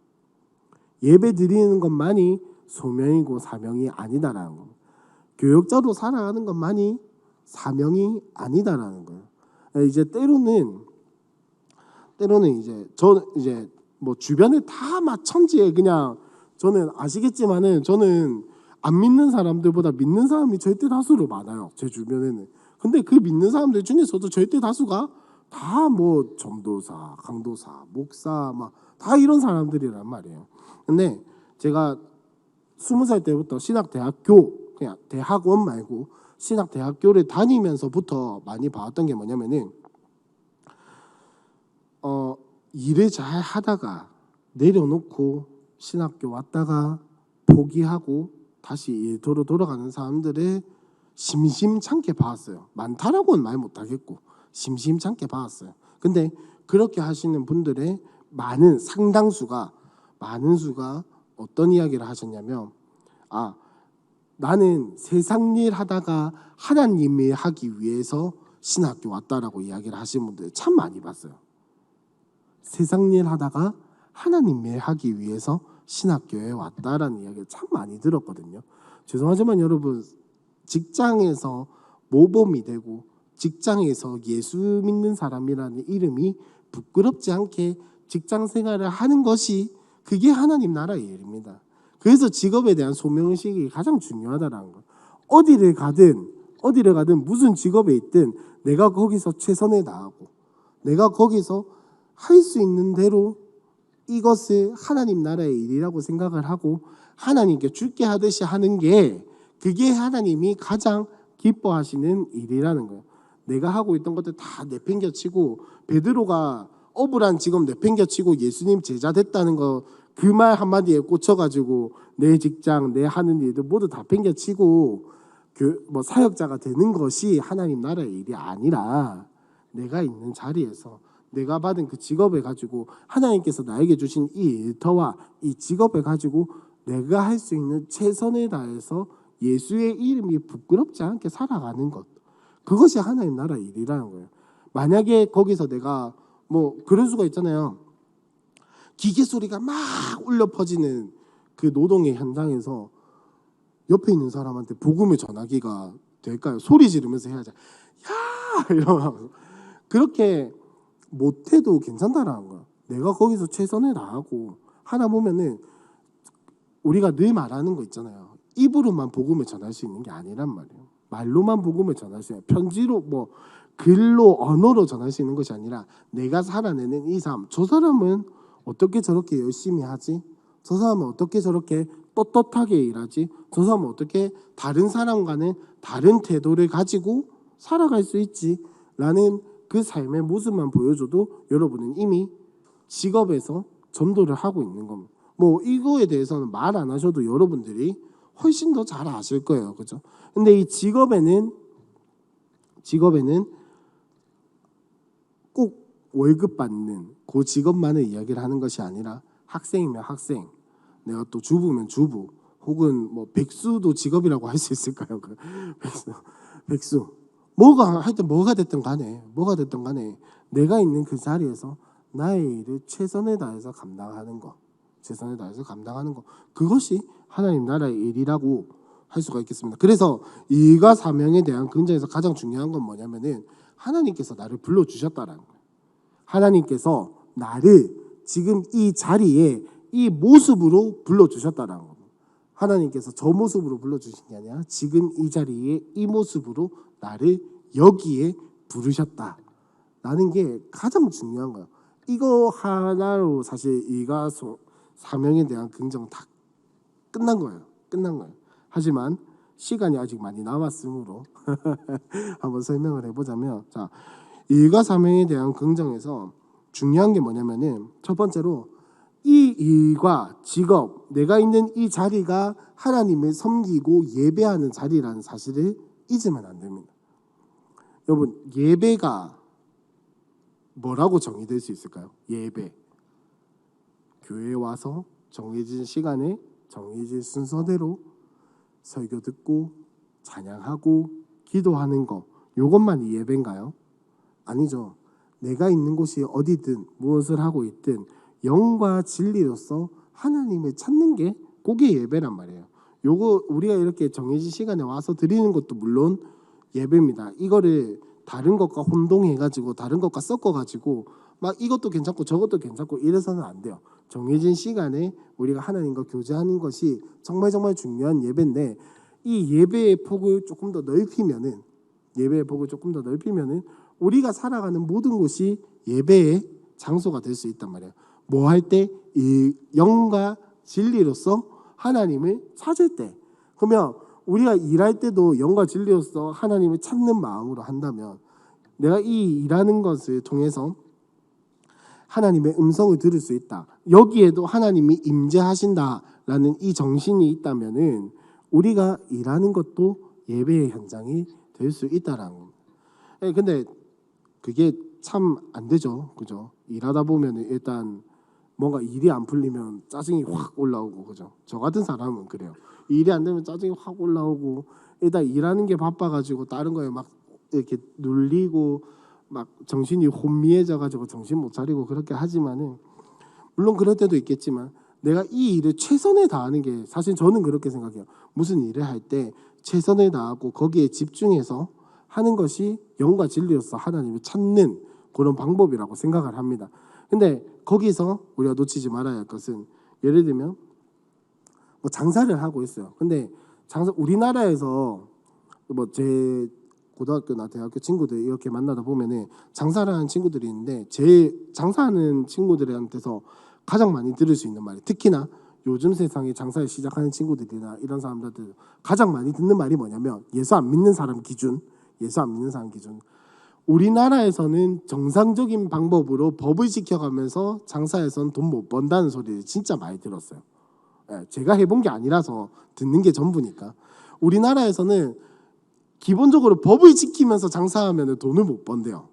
예배 드리는 것만이 소명이고 사명이 아니다라는 거예요. 교역자로 살아가는 것만이 사명이 아니다라는 거예요. 이제 때로는 이제 저는 이제 주변에 다 천지에 그냥 저는 아시겠지만은 저는 안 믿는 사람들보다 믿는 사람이 절대 다수로 많아요. 제 주변에는. 근데 그 믿는 사람들 중에서도 절대 다수가 다 뭐 전도사, 강도사, 목사 막 다 이런 사람들이란 말이에요. 근데 제가 20살 때부터 신학대학교, 그냥 대학원 말고 신학대학교를 다니면서부터 많이 봐왔던 게 뭐냐면은 일을 잘 하다가 내려놓고 신학교 왔다가 포기하고 다시 일터로 돌아가는 사람들을 심심찮게 봤어요. 많다라고는 말 못하겠고 심심찮게 봤어요. 근데 그렇게 하시는 분들의 많은 수가 어떤 이야기를 하셨냐면, 나는 세상 일 하다가 하나님 일 하기 위해서 신학교 왔다라고 이야기를 하시는 분들 참 많이 봤어요. 세상 일 하다가 하나님 일 하기 위해서 신학교에 왔다라는 이야기를 참 많이 들었거든요. 죄송하지만 여러분, 직장에서 모범이 되고 직장에서 예수 믿는 사람이라는 이름이 부끄럽지 않게 직장 생활을 하는 것이 그게 하나님 나라의 일입니다. 그래서 직업에 대한 소명의식이 가장 중요하다는 거. 어디를 가든 무슨 직업에 있든 내가 거기서 최선을 다하고 내가 거기서 할 수 있는 대로 이것을 하나님 나라의 일이라고 생각을 하고 하나님께 줄게 하듯이 하는 게 그게 하나님이 가장 기뻐하시는 일이라는 거예요. 내가 하고 있던 것들 다 내팽겨치고 베드로가 어불한 직업 내팽겨치고 예수님 제자 됐다는 거 그 말 한마디에 꽂혀가지고 내 직장, 내 하는 일들 모두 다 팽겨치고 사역자가 되는 것이 하나님 나라의 일이 아니라 내가 있는 자리에서 내가 받은 그 직업을 가지고 하나님께서 나에게 주신 이 일터와 이 직업을 가지고 내가 할 수 있는 최선을 다해서 예수의 이름이 부끄럽지 않게 살아가는 것, 그것이 하나님 나라의 일이라는 거예요. 만약에 거기서 내가 그럴 수가 있잖아요. 기계 소리가 막 울려 퍼지는 그 노동의 현장에서 옆에 있는 사람한테 복음을 전하기가 될까요? 소리 지르면서 해야지. 야! 이러면서. 그렇게 못해도 괜찮다라는 거야. 내가 거기서 최선을 다하고 하다 보면은 우리가 늘 말하는 거 있잖아요. 입으로만 복음을 전할 수 있는 게 아니란 말이에요. 말로만 복음을 전할 수 있는, 편지로 글로 언어로 전할 수 있는 것이 아니라 내가 살아내는 이 삶. 저 사람은 어떻게 저렇게 열심히 하지? 저 사람은 어떻게 저렇게 떳떳하게 일하지? 저 사람은 어떻게 다른 사람과는 다른 태도를 가지고 살아갈 수 있지? 라는 그 삶의 모습만 보여줘도 여러분은 이미 직업에서 전도를 하고 있는 겁니다. 이거에 대해서는 말 안 하셔도 여러분들이 훨씬 더 잘 아실 거예요. 그죠? 근데 이 직업에는 꼭 월급 받는 그 직업만을 이야기를 하는 것이 아니라 학생이면 학생, 내가 또 주부면 주부, 혹은 백수도 직업이라고 할 수 있을까요? 백수. 하여튼 뭐가 됐든 간에 내가 있는 그 자리에서 나의 일을 최선을 다해서 감당하는 것, 그것이 하나님 나라의 일이라고 할 수가 있겠습니다. 그래서 일과 사명에 대한 긍정에서 가장 중요한 건 뭐냐면은 하나님께서 나를 불러주셨다라는 거예요. 하나님께서 나를 지금 이 자리에 이 모습으로 불러주셨다라는 겁니다. 하나님께서 저 모습으로 불러주신 게 아니라 지금 이 자리에 이 모습으로 나를 여기에 부르셨다라는 게 가장 중요한 거예요. 이거 하나로 사실 일과 사명에 대한 긍정 다 끝난 거예요. 하지만 시간이 아직 많이 남았으므로 한번 설명을 해보자면, 자, 일과 사명에 대한 긍정에서 중요한 게 뭐냐면은 첫 번째로 이 일과 직업, 내가 있는 이 자리가 하나님을 섬기고 예배하는 자리라는 사실을 잊으면 안 됩니다. 여러분, 예배가 뭐라고 정의될 수 있을까요? 예배. 교회에 와서 정해진 시간에 정해진 순서대로 설교 듣고 찬양하고 기도하는 거, 이것만이 예배인가요? 아니죠. 내가 있는 곳이 어디든 무엇을 하고 있든 영과 진리로서 하나님을 찾는 게 그게 예배란 말이에요. 요거 우리가 이렇게 정해진 시간에 와서 드리는 것도 물론 예배입니다. 이거를 다른 것과 혼동해가지고 다른 것과 섞어가지고 막 이것도 괜찮고 저것도 괜찮고 이래서는 안 돼요. 정해진 시간에 우리가 하나님과 교제하는 것이 정말 정말 중요한 예배인데, 이 예배의 폭을 조금 더 넓히면은 우리가 살아가는 모든 곳이 예배의 장소가 될 수 있단 말이에요. 뭐 할 때? 이 영과 진리로서 하나님을 찾을 때. 그러면 우리가 일할 때도 영과 진리로서 하나님을 찾는 마음으로 한다면, 내가 이 일하는 것을 통해서 하나님의 음성을 들을 수 있다, 여기에도 하나님이 임재하신다라는 이 정신이 있다면은 우리가 일하는 것도 예배의 현장이 될 수 있다라는 겁니다. 근데 그게 참 안 되죠, 그죠? 일하다 보면은 일단 뭔가 일이 안 풀리면 짜증이 확 올라오고, 그죠? 저 같은 사람은 그래요. 일이 안 되면 짜증이 확 올라오고, 일단 일하는 게 바빠가지고 다른 거에 막 이렇게 눌리고 막 정신이 혼미해져가지고 정신 못 차리고 그렇게 하지만은, 물론 그럴 때도 있겠지만 내가 이 일을 최선을 다하는 게, 사실 저는 그렇게 생각해요. 무슨 일을 할 때 최선을 다하고 거기에 집중해서 하는 것이 영과 진리로서 하나님을 찾는 그런 방법이라고 생각을 합니다. 근데 거기서 우리가 놓치지 말아야 할 것은, 예를 들면 뭐 장사를 하고 있어요. 근데 우리나라에서 뭐 제 고등학교나 대학교 친구들 이렇게 만나다 보면은 장사를 하는 친구들이 있는데, 제 장사하는 친구들한테서 가장 많이 들을 수 있는 말이, 특히나 요즘 세상에 장사를 시작하는 친구들이나 이런 사람들 가장 많이 듣는 말이 뭐냐면, 예수 안 믿는 사람 기준. 우리나라에서는 정상적인 방법으로 법을 지켜가면서 장사해서는 돈 못 번다는 소리를 진짜 많이 들었어요. 제가 해본 게 아니라서 듣는 게 전부니까. 우리나라에서는 기본적으로 법을 지키면서 장사하면 돈을 못 번대요.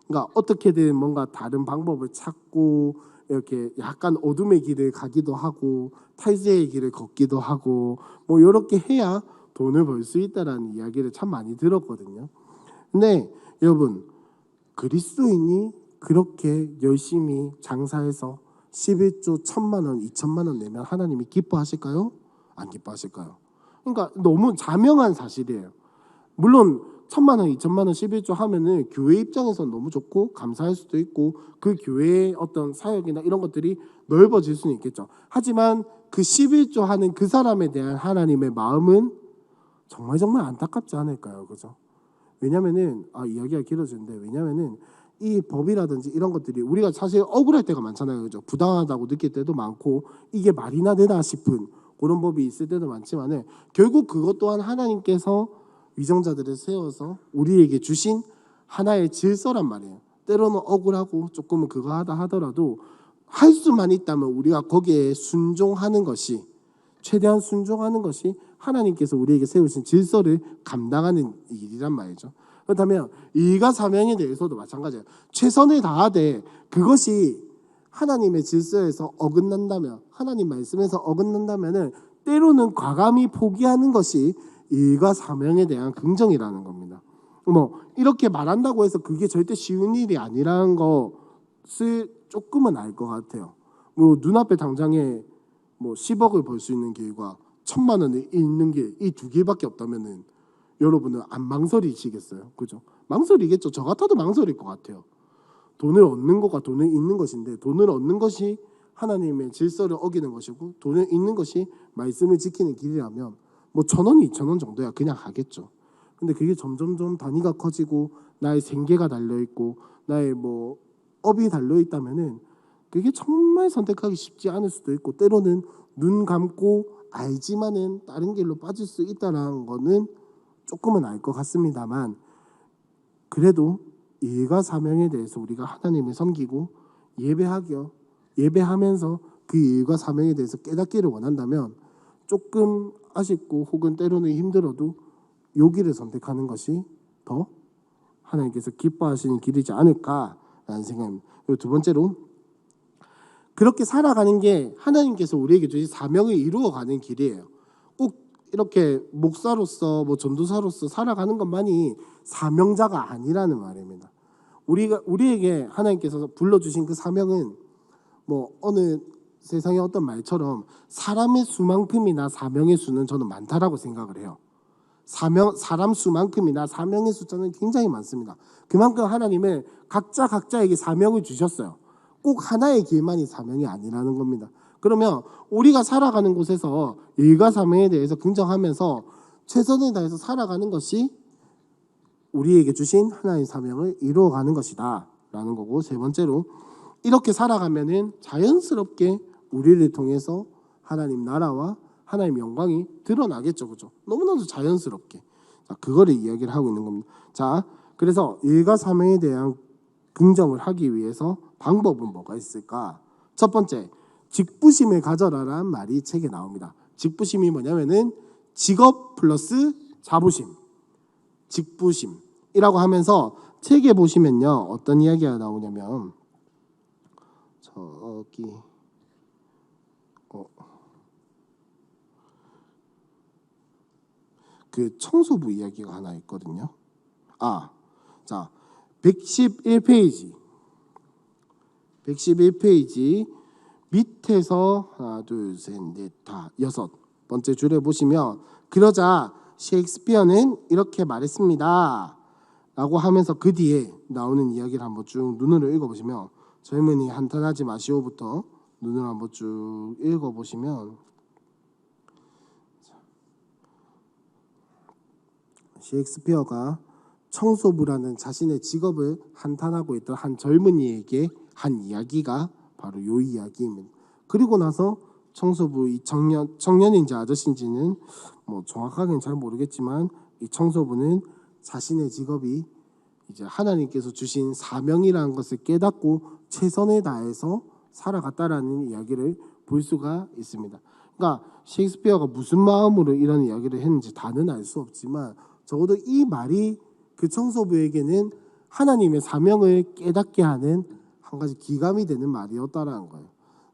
그러니까 어떻게든 뭔가 다른 방법을 찾고 이렇게 약간 어둠의 길을 가기도 하고 탈세의 길을 걷기도 하고 뭐 이렇게 해야 돈을 벌 수 있다라는 이야기를 참 많이 들었거든요. 근데 여러분, 그리스도인이 그렇게 열심히 장사해서 11조 1,000만 원, 2,000만 원 내면 하나님이 기뻐하실까요? 안 기뻐하실까요? 그러니까 너무 자명한 사실이에요. 물론 1,000만 원, 2,000만 원, 11조 하면은 교회 입장에서는 너무 좋고 감사할 수도 있고, 그 교회의 어떤 사역이나 이런 것들이 넓어질 수는 있겠죠. 하지만 그 11조 하는 그 사람에 대한 하나님의 마음은 정말 정말 안타깝지 않을까요? 그죠? 왜냐면은 이야기가 길어지는데, 왜냐면은 이 법이라든지 이런 것들이 우리가 사실 억울할 때가 많잖아요, 그죠? 부당하다고 느낄 때도 많고, 이게 말이나 되나 싶은 그런 법이 있을 때도 많지만은, 결국 그것 또한 하나님께서 위정자들을 세워서 우리에게 주신 하나의 질서란 말이에요. 때로는 억울하고 조금은 그거 하다 하더라도 할 수만 있다면 우리가 거기에 순종하는 것이, 최대한 순종하는 것이 하나님께서 우리에게 세우신 질서를 감당하는 일이란 말이죠. 그렇다면 일과 사명에 대해서도 마찬가지예요. 최선을 다하되 그것이 하나님의 질서에서 어긋난다면, 하나님 말씀에서 어긋난다면은 때로는 과감히 포기하는 것이 일과 사명에 대한 긍정이라는 겁니다. 뭐 이렇게 말한다고 해서 그게 절대 쉬운 일이 아니라는 것을 조금은 알 것 같아요. 뭐 눈앞에 당장에 뭐 10억을 벌 수 있는 길과 1,000만 원을 잃는 길, 이 두 길밖에 없다면은 여러분은 안 망설이시겠어요? 그죠? 망설이겠죠. 저 같아도 망설일 것 같아요. 돈을 얻는 것과 돈을 잃는 것인데, 돈을 얻는 것이 하나님의 질서를 어기는 것이고 돈을 잃는 것이 말씀을 지키는 길이라면 뭐 1,000원, 2,000원 정도야 그냥 하겠죠. 근데 그게 점점점 단위가 커지고 나의 생계가 달려 있고 나의 뭐 업이 달려 있다면은 그게 정말 선택하기 쉽지 않을 수도 있고, 때로는 눈 감고 알지만은 다른 길로 빠질 수 있다는 거는 조금은 알 것 같습니다만, 그래도 일과 사명에 대해서 우리가 하나님을 섬기고 예배하면서 그 일과 사명에 대해서 깨닫기를 원한다면, 조금 아쉽고 혹은 때로는 힘들어도 요 길을 선택하는 것이 더 하나님께서 기뻐하시는 길이지 않을까라는 생각입니다. 그리고 두 번째로, 그렇게 살아가는 게 하나님께서 우리에게 주신 사명을 이루어가는 길이에요. 꼭 이렇게 목사로서 뭐 전도사로서 살아가는 것만이 사명자가 아니라는 말입니다. 우리에게 하나님께서 불러주신 그 사명은 뭐 어느 세상의 어떤 말처럼 사람의 수만큼이나 사명의 수는 저는 많다라고 생각을 해요. 사람 수만큼이나 사명의 숫자는 굉장히 많습니다. 그만큼 하나님은 각자에게 사명을 주셨어요. 꼭 하나의 길만이 사명이 아니라는 겁니다. 그러면 우리가 살아가는 곳에서 일과 사명에 대해서 긍정하면서 최선을 다해서 살아가는 것이 우리에게 주신 하나의 사명을 이루어가는 것이다 라는 거고, 세 번째로 이렇게 살아가면은 자연스럽게 우리를 통해서 하나님 나라와 하나님 영광이 드러나겠죠. 그죠? 너무나도 자연스럽게. 자, 그거를 이야기를 하고 있는 겁니다. 자, 그래서 일과 사명에 대한 긍정을 하기 위해서 방법은 뭐가 있을까? 첫 번째, 직부심을 가져라라는 말이 책에 나옵니다. 직부심이 뭐냐면은 직업 플러스 자부심, 직부심이라고 하면서 책에 보시면요 어떤 이야기가 나오냐면 저기 그 청소부 이야기가 하나 있거든요. 자 111페이지 밑에서 하나 둘 셋 넷 다 여섯 번째 줄에 보시면, 그러자 셰익스피어는 이렇게 말했습니다 라고 하면서 그 뒤에 나오는 이야기를 한번 쭉 눈으로 읽어보시면, 젊은이 한탄하지 마시오부터 눈으로 한번 쭉 읽어보시면, 셰익스피어가 청소부라는 자신의 직업을 한탄하고 있던 한 젊은이에게 한 이야기가 바로 이 이야기입니다. 그리고 나서 청소부 이 청년인지 아저씨인지는 뭐 정확하게는 잘 모르겠지만, 이 청소부는 자신의 직업이 이제 하나님께서 주신 사명이라는 것을 깨닫고 최선을 다해서 살아갔다라는 이야기를 볼 수가 있습니다. 그러니까 셰익스피어가 무슨 마음으로 이런 이야기를 했는지 다는 알 수 없지만, 적어도 이 말이 그 청소부에게는 하나님의 사명을 깨닫게 하는 한 가지 기감이 되는 말이었다라는 거예요.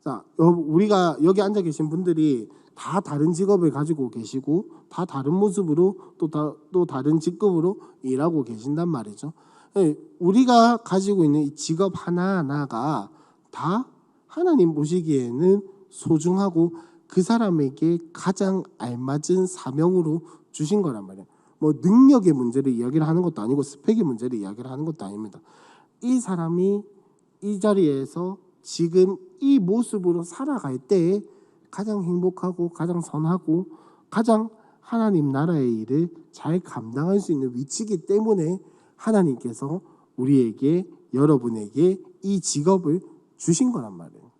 자, 우리가 여기 앉아 계신 분들이 다 다른 직업을 가지고 계시고 다 다른 모습으로 또 다른 직급으로 일하고 계신단 말이죠. 우리가 가지고 있는 이 직업 하나하나가 다 하나님 보시기에는 소중하고 그 사람에게 가장 알맞은 사명으로 주신 거란 말이에요. 뭐 능력의 문제를 이야기를 하는 것도 아니고 스펙의 문제를 이야기를 하는 것도 아닙니다. 이 사람이 이 자리에서 지금 이 모습으로 살아갈 때에 가장 행복하고 가장 선하고 가장 하나님 나라의 일을 잘 감당할 수 있는 위치이기 때문에 하나님께서 우리에게, 여러분에게 이 직업을 주신 거란 말이에요.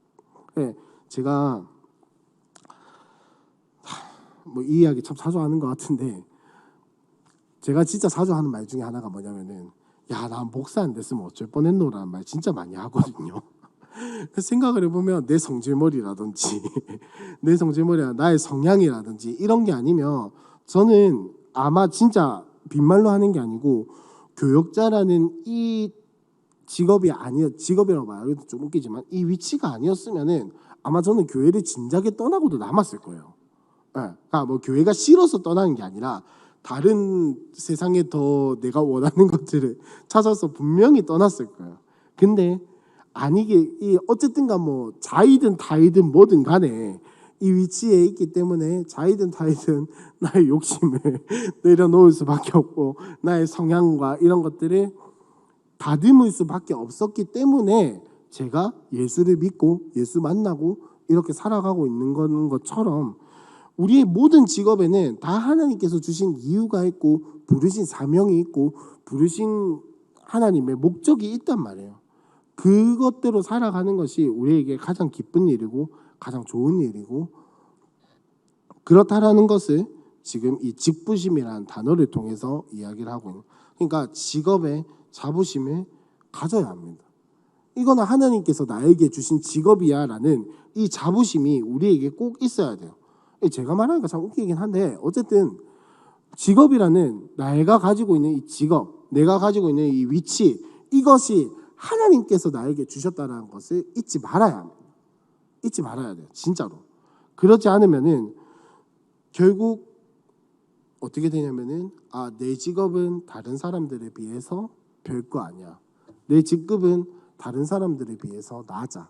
네, 제가 뭐 이 이야기 참 자주 하는 것 같은데, 제가 진짜 자주 하는 말 중에 하나가 뭐냐면은, 야, 나 목사 안 됐으면 어쩔 뻔했노라는 말 진짜 많이 하거든요. 생각을 해보면 내 성질머리라든지 나의 성향이라든지 이런 게 아니면, 저는 아마 진짜 빈말로 하는 게 아니고 교역자라는 이 직업이라고 말하기도 좀 웃기지만 이 위치가 아니었으면은 아마 저는 교회를 진작에 떠나고도 남았을 거예요. 그러니까 뭐 교회가 싫어서 떠나는 게 아니라 다른 세상에 더 내가 원하는 것들을 찾아서 분명히 떠났을 거예요. 근데 아니게 어쨌든간 뭐 자이든 타이든 뭐든 간에 이 위치에 있기 때문에 자이든 타이든 나의 욕심을 내려놓을 수밖에 없고 나의 성향과 이런 것들을 다듬을 수밖에 없었기 때문에 제가 예수를 믿고 예수 만나고 이렇게 살아가고 있는 것처럼, 우리의 모든 직업에는 다 하나님께서 주신 이유가 있고 부르신 사명이 있고 부르신 하나님의 목적이 있단 말이에요. 그것대로 살아가는 것이 우리에게 가장 기쁜 일이고 가장 좋은 일이고, 그렇다라는 것을 지금 이 직부심이라는 단어를 통해서 이야기를 하고 있는, 그러니까 직업에 자부심을 가져야 합니다. 이거는 하나님께서 나에게 주신 직업이야 라는 이 자부심이 우리에게 꼭 있어야 돼요. 제가 말하니까 참 웃기긴 한데, 어쨌든 직업이라는 내가 가지고 있는 이 직업, 내가 가지고 있는 이 위치, 이것이 하나님께서 나에게 주셨다는 것을 잊지 말아야 합니다. 잊지 말아야 돼요. 진짜로. 그렇지 않으면은 결국 어떻게 되냐면은, 내 직업은 다른 사람들에 비해서 별거 아니야. 내 직급은 다른 사람들에 비해서 낮아.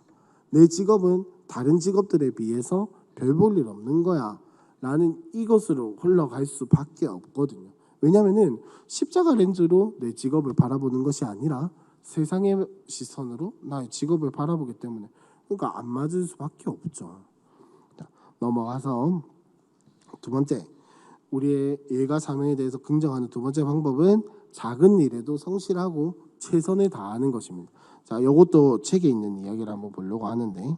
내 직업은 다른 직업들에 비해서 별 볼 일 없는 거야 라는 이것으로 흘러갈 수밖에 없거든요. 왜냐하면은 십자가 렌즈로 내 직업을 바라보는 것이 아니라 세상의 시선으로 나의 직업을 바라보기 때문에 그러니까 안 맞을 수밖에 없죠. 자, 넘어가서 두 번째, 우리의 일과 사명에 대해서 긍정하는 두 번째 방법은 작은 일에도 성실하고 최선을 다하는 것입니다. 자, 이것도 책에 있는 이야기를 한번 보려고 하는데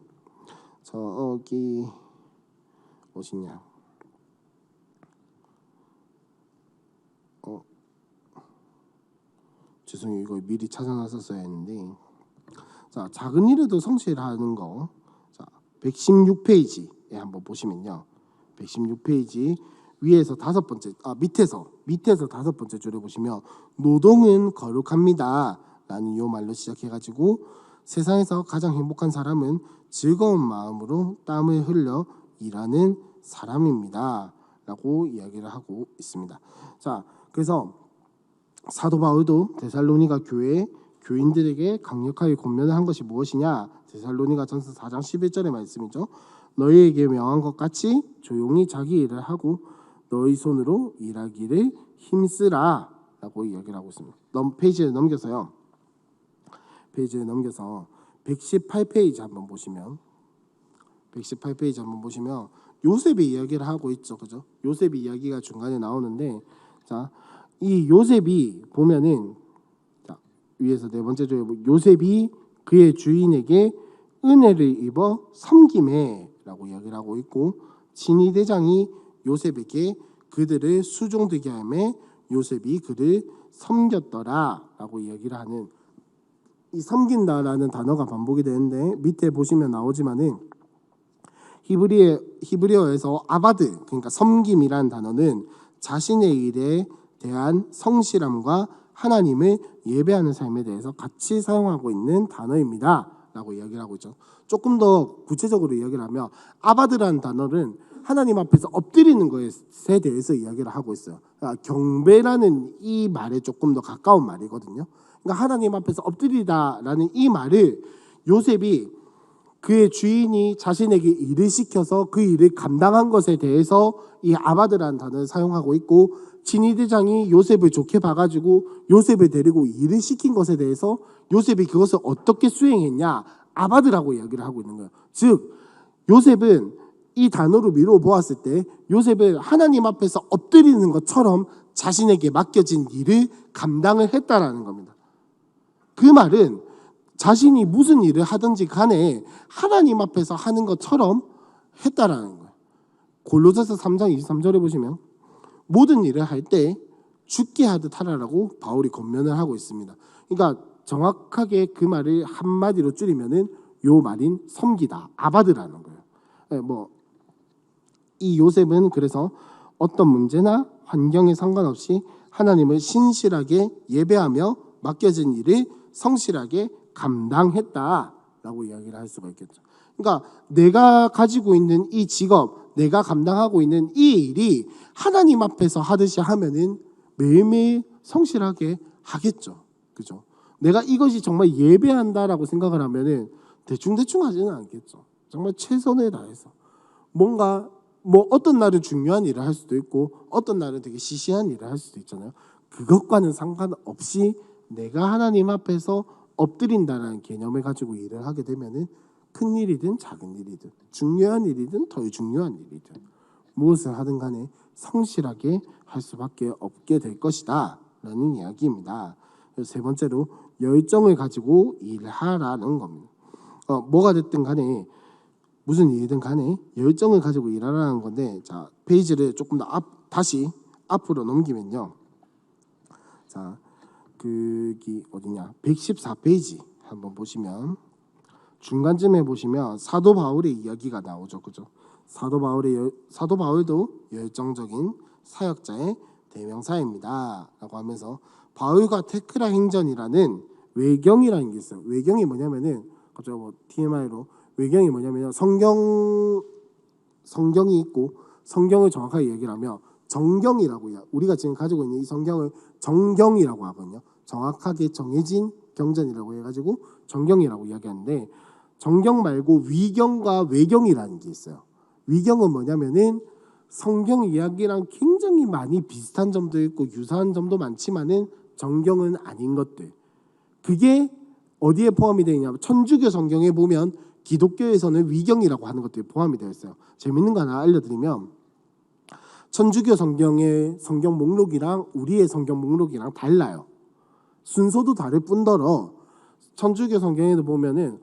저기 어디냐? 죄송해요. 이거 미리 찾아놨었어야 했는데 자, 작은 일에도 성실하는 거. 자, 116페이지에 한번 보시면요. 116페이지 위에서 다섯 번째 밑에서 다섯 번째 줄에 보시면 노동은 거룩합니다 라는 요 말로 시작해가지고 세상에서 가장 행복한 사람은 즐거운 마음으로 땀을 흘려 일하는 사람입니다 라고 이야기를 하고 있습니다. 자, 그래서 사도 바울도 데살로니가 교회 교인들에게 강력하게 권면을 한 것이 무엇이냐? 데살로니가 전서 4장 11절의 말씀이죠. 너희에게 명한 것 같이 조용히 자기 일을 하고 너희 손으로 일하기를 힘쓰라 라고 이야기를 하고 있습니다. 페이지를 넘겨서 118페이지 한번 보시면 요셉의 이야기를 하고 있죠. 그죠? 요셉의 이야기가 중간에 나오는데 자, 이 요셉이 보면은 자, 위에서 네 번째 줄에 요셉이 그의 주인에게 은혜를 입어 섬김해라고 이야기를 하고 있고 진위 대장이 요셉에게 그들을 수종되게 하며 요셉이 그를 섬겼더라라고 이야기를 하는 이 섬긴다라는 단어가 반복이 되는데 밑에 보시면 나오지만은 히브리어에서 아바드 그러니까 섬김이라는 단어는 자신의 일에 대한 성실함과 하나님을 예배하는 삶에 대해서 같이 사용하고 있는 단어입니다 라고 이야기를 하고 있죠. 조금 더 구체적으로 이야기를 하면 아바드라는 단어는 하나님 앞에서 엎드리는 것에 대해서 이야기를 하고 있어요. 그러니까 경배라는 이 말에 조금 더 가까운 말이거든요. 그러니까 하나님 앞에서 엎드리다라는 이 말을 요셉이 그의 주인이 자신에게 일을 시켜서 그 일을 감당한 것에 대해서 이 아바드라는 단어를 사용하고 있고 진위대장이 요셉을 좋게 봐가지고 요셉을 데리고 일을 시킨 것에 대해서 요셉이 그것을 어떻게 수행했냐 아바드라고 이야기를 하고 있는 거예요. 즉 요셉은 이 단어로 미루어 보았을 때 요셉은 하나님 앞에서 엎드리는 것처럼 자신에게 맡겨진 일을 감당을 했다라는 겁니다. 그 말은 자신이 무슨 일을 하든지 간에 하나님 앞에서 하는 것처럼 했다라는 거예요. 골로새서 3장 23절에 보시면 모든 일을 할 때 죽게 하듯 하라라고 바울이 권면을 하고 있습니다. 그러니까 정확하게 그 말을 한마디로 줄이면은 요 말인 섬기다 아바드라는 거예요. 이 요셉은 그래서 어떤 문제나 환경에 상관없이 하나님을 신실하게 예배하며 맡겨진 일을 성실하게 감당했다라고 이야기를 할 수가 있겠죠. 그러니까 내가 가지고 있는 이 직업, 내가 감당하고 있는 이 일이 하나님 앞에서 하듯이 하면은 매일매일 성실하게 하겠죠. 그죠? 내가 이것이 정말 예배한다라고 생각을 하면은 대충 하지는 않겠죠. 정말 최선을 다해서 뭔가 어떤 날은 중요한 일을 할 수도 있고 어떤 날은 되게 시시한 일을 할 수도 있잖아요. 그것과는 상관없이 내가 하나님 앞에서 엎드린다는 개념을 가지고 일을 하게 되면은 큰 일이든 작은 일이든 중요한 일이든 덜 중요한 일이든 무엇을 하든 간에 성실하게 할 수밖에 없게 될 것이다 라는 이야기입니다. 세 번째로 열정을 가지고 일하라는 겁니다. 뭐가 됐든 간에 무슨 일이든 간에 열정을 가지고 일하라는 건데 자 페이지를 조금 더 다시 앞으로 넘기면요. 자 그기 어디냐 114페이지 한번 보시면 중간쯤에 보시면 사도 바울의 이야기가 나오죠. 그죠? 사도 바울도 열정적인 사역자의 대명사입니다 라고 하면서 바울과 테크라 행전이라는 외경이라는 게 있어요. 외경이 뭐냐면은 갑자기 TMI로 외경이 뭐냐면요. 성경이 있고 성경을 정확하게 얘기를 하면 정경이라고 해요. 우리가 지금 가지고 있는 이 성경을 정경이라고 하거든요. 정확하게 정해진 경전이라고 해가지고 정경이라고 이야기하는데 정경 말고 위경과 외경이라는 게 있어요. 위경은 뭐냐면은 성경 이야기랑 굉장히 많이 비슷한 점도 있고 유사한 점도 많지만은 정경은 아닌 것들. 그게 어디에 포함이 되어 있냐면 천주교 성경에 보면 기독교에서는 위경이라고 하는 것들이 포함이 되어 있어요. 재밌는 거 하나 알려드리면 천주교 성경의 성경 목록이랑 우리의 성경 목록이랑 달라요. 순서도 다를 뿐더러 천주교 성경에도 보면은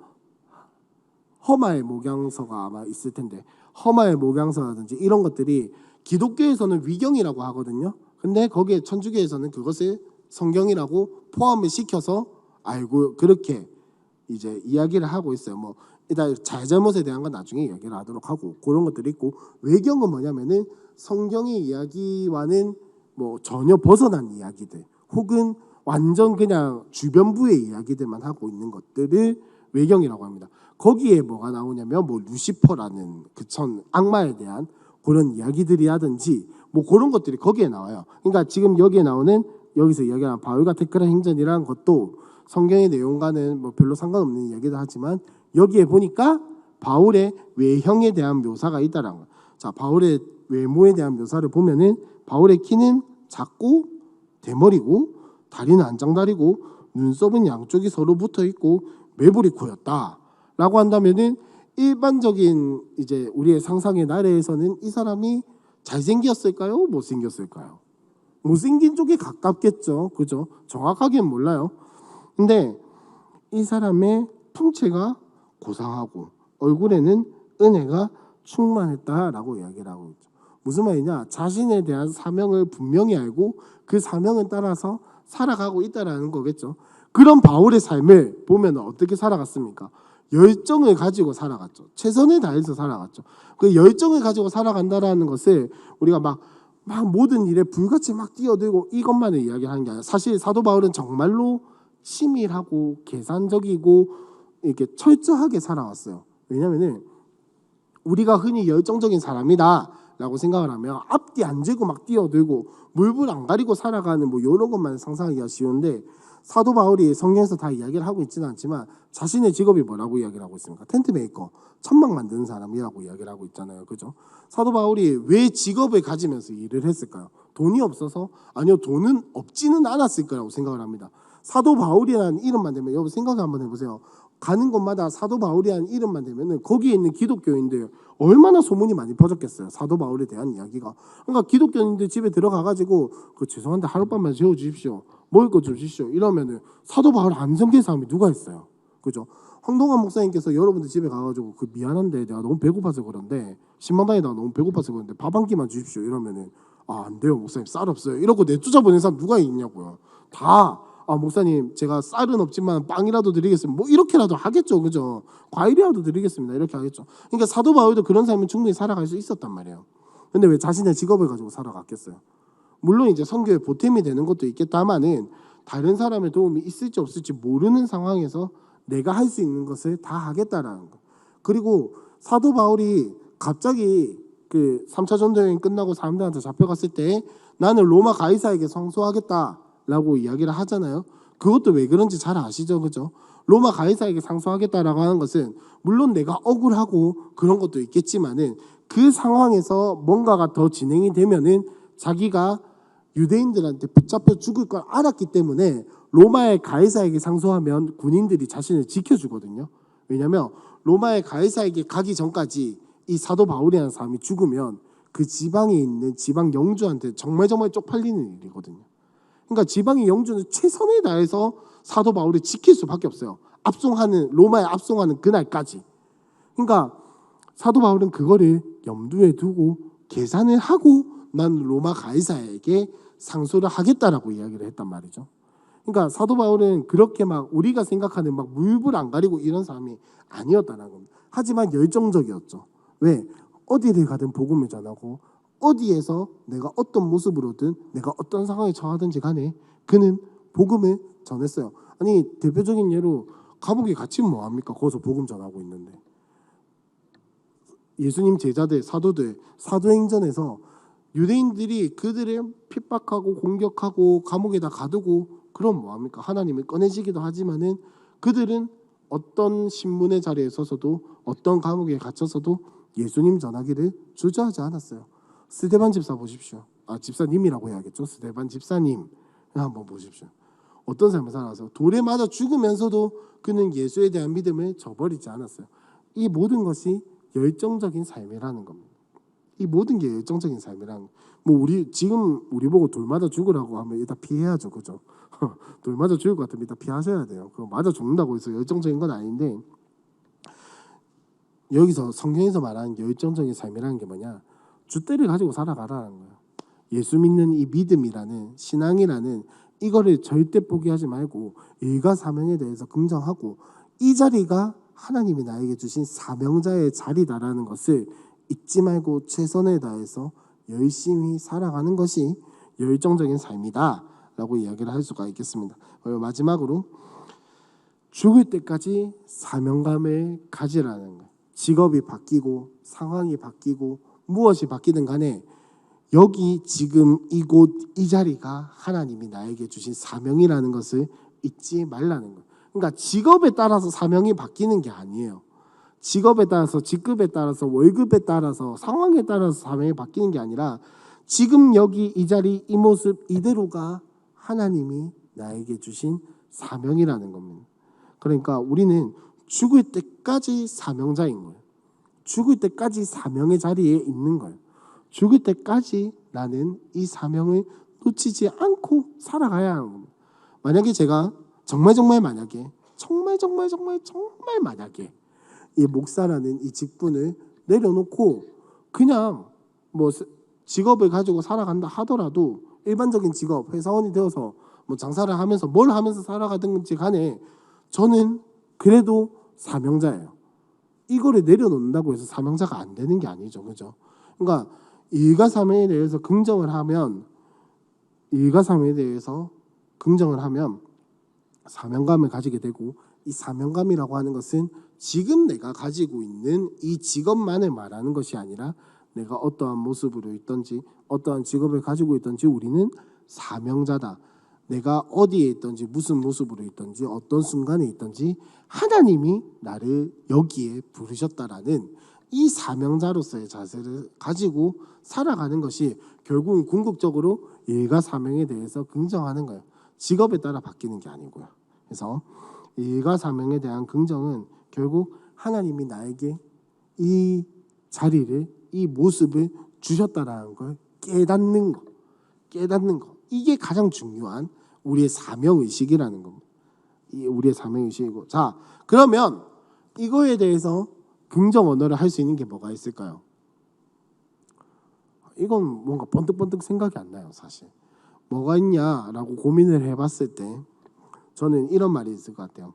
허마의 목양서가 아마 있을 텐데 허마의 목양서라든지 이런 것들이 기독교에서는 위경이라고 하거든요. 근데 거기에 천주교에서는 그것을 성경이라고 포함을 시켜서 알고 그렇게 이제 이야기를 하고 있어요. 뭐 일단 잘잘못에 대한 건 나중에 이야기를 하도록 하고 그런 것들이 있고 외경은 뭐냐면은 성경의 이야기와는 뭐 전혀 벗어난 이야기들 혹은 완전 그냥 주변부의 이야기들만 하고 있는 것들을 외경이라고 합니다. 거기에 뭐가 나오냐면 뭐 루시퍼라는 그 천 악마에 대한 그런 이야기들이라든지 뭐 그런 것들이 거기에 나와요. 그러니까 지금 여기에 나오는 여기서 이야기하는 바울과 테크라 행전이라는 것도 성경의 내용과는 뭐 별로 상관없는 이야기도 하지만 여기에 보니까 바울의 외형에 대한 묘사가 있다라는 거예요. 자, 바울의 외모에 대한 묘사를 보면은 바울의 키는 작고 대머리고 다리는 안장다리고 눈썹은 양쪽이 서로 붙어 있고 매부리 코였다라고 한다면은 일반적인 이제 우리의 상상의 나래에서는 이 사람이 잘생겼을까요? 못생겼을까요? 못생긴 쪽에 가깝겠죠. 그죠? 정확하게는 몰라요. 근데 이 사람의 풍채가 고상하고 얼굴에는 은혜가 충만했다라고 이야기를 하고 있죠. 무슨 말이냐? 자신에 대한 사명을 분명히 알고 그 사명을 따라서 살아가고 있다라는 거겠죠. 그런 바울의 삶을 보면 어떻게 살아갔습니까? 열정을 가지고 살아갔죠. 최선을 다해서 살아갔죠. 그 열정을 가지고 살아간다라는 것을 우리가 막 모든 일에 불같이 막 뛰어들고 이것만을 이야기하는 게 아니라 사실 사도 바울은 정말로 치밀하고 계산적이고 이렇게 철저하게 살아왔어요. 왜냐하면은 우리가 흔히 열정적인 사람이다라고 생각을 하면 앞뒤 안 재고 막 뛰어들고 물불 안 가리고 살아가는 뭐 이런 것만 상상하기가 쉬운데 사도 바울이 성경에서 다 이야기를 하고 있지는 않지만 자신의 직업이 뭐라고 이야기를 하고 있습니까? 텐트 메이커, 천막 만드는 사람이라고 이야기를 하고 있잖아요. 그죠? 사도 바울이 왜 직업을 가지면서 일을 했을까요? 돈이 없어서? 아니요, 돈은 없지는 않았을 거라고 생각을 합니다. 사도 바울이라는 이름만 되면 여러분 생각 한번 해보세요. 가는 곳마다 사도 바울이라는 이름만 되면은 거기에 있는 기독교인들 얼마나 소문이 많이 퍼졌겠어요. 사도 바울에 대한 이야기가. 그러니까 기독교인들 집에 들어가가지고 그 죄송한데 하룻밤만 재워주십시오. 먹을 거 주십시오. 이러면은 사도 바울 안 섬긴 사람이 누가 있어요. 그죠? 황동환 목사님께서 여러분들 집에 가가지고 그 미안한데 내가 너무 배고파서 그런데 신방당에다가 너무 배고파서 그런데 밥 한 끼만 주십시오. 이러면은 안 돼요 목사님 쌀 없어요. 이러고 내쫓아 보낸 사람 누가 있냐고요. 다 목사님 제가 쌀은 없지만 빵이라도 드리겠습니다. 뭐 이렇게라도 하겠죠. 그죠? 과일이라도 드리겠습니다. 이렇게 하겠죠. 그러니까 사도 바울도 그런 삶은 충분히 살아갈 수 있었단 말이에요. 근데 왜 자신의 직업을 가지고 살아갔겠어요? 물론 이제 선교에 보탬이 되는 것도 있겠다마는 다른 사람의 도움이 있을지 없을지 모르는 상황에서 내가 할 수 있는 것을 다 하겠다라는 거. 그리고 사도 바울이 갑자기 그 3차 전도 여행 끝나고 사람들한테 잡혀갔을 때 나는 로마 가이사에게 상소하겠다라고 이야기를 하잖아요. 그것도 왜 그런지 잘 아시죠, 그죠? 로마 가이사에게 상소하겠다라고 하는 것은 물론 내가 억울하고 그런 것도 있겠지만은 그 상황에서 뭔가가 더 진행이 되면은 자기가 유대인들한테 붙잡혀 죽을 걸 알았기 때문에 로마의 가이사에게 상소하면 군인들이 자신을 지켜주거든요. 왜냐하면 로마의 가이사에게 가기 전까지 이 사도 바울이라는 사람이 죽으면 그 지방에 있는 지방 영주한테 정말 쪽팔리는 일이거든요. 그러니까 지방의 영주는 최선을 다해서 사도 바울을 지킬 수밖에 없어요. 로마에 압송하는 그날까지. 그러니까 사도 바울은 그거를 염두에 두고 계산을 하고 난 로마 가이사에게 상소를 하겠다라고 이야기를 했단 말이죠. 그러니까 사도 바울은 그렇게 막 우리가 생각하는 막 물불 안 가리고 이런 사람이 아니었다는 겁니다. 하지만 열정적이었죠. 왜? 어디를 가든 복음을 전하고 어디에서 내가 어떤 모습으로든 내가 어떤 상황에 처하든지 간에 그는 복음을 전했어요. 아니 대표적인 예로 감옥에 갇히면 뭐합니까? 거기서 복음 전하고 있는데 예수님 제자들 사도들 사도행전에서 유대인들이 그들을 핍박하고 공격하고 감옥에다 가두고 그럼 뭐합니까? 하나님을 꺼내지기도 하지만은 그들은 어떤 신문의 자리에 서서도 어떤 감옥에 갇혀서도 예수님 전하기를 주저하지 않았어요. 스데반 집사 보십시오. 집사님이라고 해야겠죠. 스데반 집사님 한번 보십시오. 어떤 삶을 살아가서 돌에 맞아 죽으면서도 그는 예수에 대한 믿음을 저버리지 않았어요. 이 모든 것이 열정적인 삶이라는 겁니다. 이 모든 게 열정적인 삶이라는 거. 뭐 우리 지금 우리 보고 돌 맞아 죽으라고 하면 일단 피해야죠, 그죠? 돌 맞아 죽을 것 같으면 일단 피하셔야 돼요. 그거 맞아 죽는다고 해서 열정적인 건 아닌데, 여기서 성경에서 말하는 열정적인 삶이라는 게 뭐냐? 줏대를 가지고 살아가라는 거예요. 예수 믿는 이 믿음이라는 신앙이라는 이거를 절대 포기하지 말고 일과 사명에 대해서 긍정하고 이 자리가 하나님이 나에게 주신 사명자의 자리다라는 것을 잊지 말고 최선을 다해서 열심히 살아가는 것이 열정적인 삶이다라고 이야기를 할 수가 있겠습니다. 그리고 마지막으로 죽을 때까지 사명감을 가지라는 거예요. 직업이 바뀌고 상황이 바뀌고 무엇이 바뀌든 간에 여기 지금 이곳 이 자리가 하나님이 나에게 주신 사명이라는 것을 잊지 말라는 거예요. 그러니까 직업에 따라서 사명이 바뀌는 게 아니에요. 직업에 따라서 직급에 따라서 월급에 따라서 상황에 따라서 사명이 바뀌는 게 아니라 지금 여기 이 자리 이 모습 이대로가 하나님이 나에게 주신 사명이라는 겁니다. 그러니까 우리는 죽을 때까지 사명자인 거예요. 죽을 때까지 사명의 자리에 있는 거예요. 죽을 때까지 나는 이 사명을 놓치지 않고 살아가야 하는 겁니다. 만약에 제가 정말 만약에 이 목사라는 이 직분을 내려놓고 그냥 뭐 직업을 가지고 살아간다 하더라도 일반적인 직업 회사원이 되어서 뭐 장사를 하면서 뭘 하면서 살아가든지 간에 저는 그래도 사명자예요. 이거를 내려놓는다고 해서 사명자가 안 되는 게 아니죠, 그죠? 그러니까 일과 사명에 대해서 긍정을 하면 사명감을 가지게 되고, 이 사명감이라고 하는 것은 지금 내가 가지고 있는 이 직업만을 말하는 것이 아니라 내가 어떠한 모습으로 있든지 어떠한 직업을 가지고 있든지 우리는 사명자다. 내가 어디에 있든지 무슨 모습으로 있든지 어떤 순간에 있든지 하나님이 나를 여기에 부르셨다라는 이 사명자로서의 자세를 가지고 살아가는 것이 결국은 궁극적으로 일과 사명에 대해서 긍정하는 거예요. 직업에 따라 바뀌는 게 아니고요. 그래서 일과 사명에 대한 긍정은 결국 하나님이 나에게 이 자리를, 이 모습을 주셨다라는 걸 깨닫는 거. 이게 가장 중요한 우리의 사명의식이라는 겁니다. 이 우리의 사명의식이고. 자, 그러면 이거에 대해서 긍정 언어를 할 수 있는 게 뭐가 있을까요? 이건 뭔가 번뜩번뜩 생각이 안 나요, 사실. 뭐가 있냐라고 고민을 해봤을 때 저는 이런 말이 있을 것 같아요.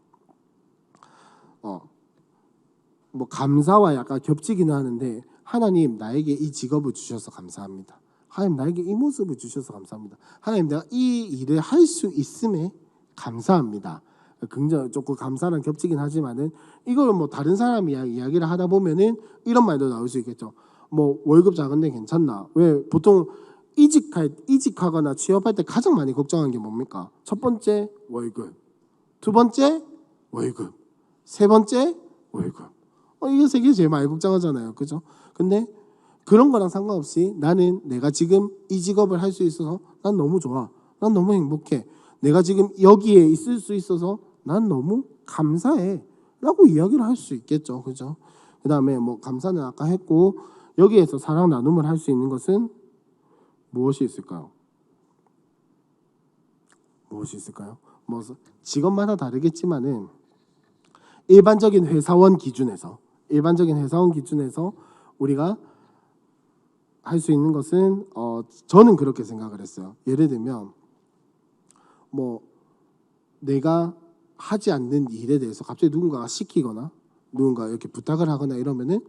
뭐 감사와 약간 겹치기는 하는데, 하나님 나에게 이 직업을 주셔서 감사합니다. 하나님 나에게 이 모습을 주셔서 감사합니다. 하나님 내가 이 일을 할 수 있음에 감사합니다. 굉장히 조금 감사랑 겹치긴 하지만은 이걸 뭐 다른 사람이 이야기를 하다 보면은 이런 말도 나올 수 있겠죠. 뭐 월급 작은데 괜찮나? 왜 보통 이직하거나 취업할 때 가장 많이 걱정하는 게 뭡니까? 첫 번째 월급, 두 번째 월급, 세 번째 월급. 이게 세 개 제일 많이 걱정하잖아요, 그죠? 근데 그런 거랑 상관없이 나는 내가 지금 이 직업을 할 수 있어서 난 너무 좋아. 난 너무 행복해. 내가 지금 여기에 있을 수 있어서 난 너무 감사해 라고 이야기를 할 수 있겠죠, 그죠? 그 다음에 뭐 감사는 아까 했고, 여기에서 사랑 나눔을 할 수 있는 것은 무엇이 있을까요? 뭐 직업마다 다르겠지만은 일반적인 회사원 기준에서 우리가 할 수 있는 것은 저는 그렇게 생각을 했어요. 예를 들면 뭐 내가 하지 않는 일에 대해서 갑자기 누군가가 시키거나 누군가 이렇게 부탁을 하거나 이러면은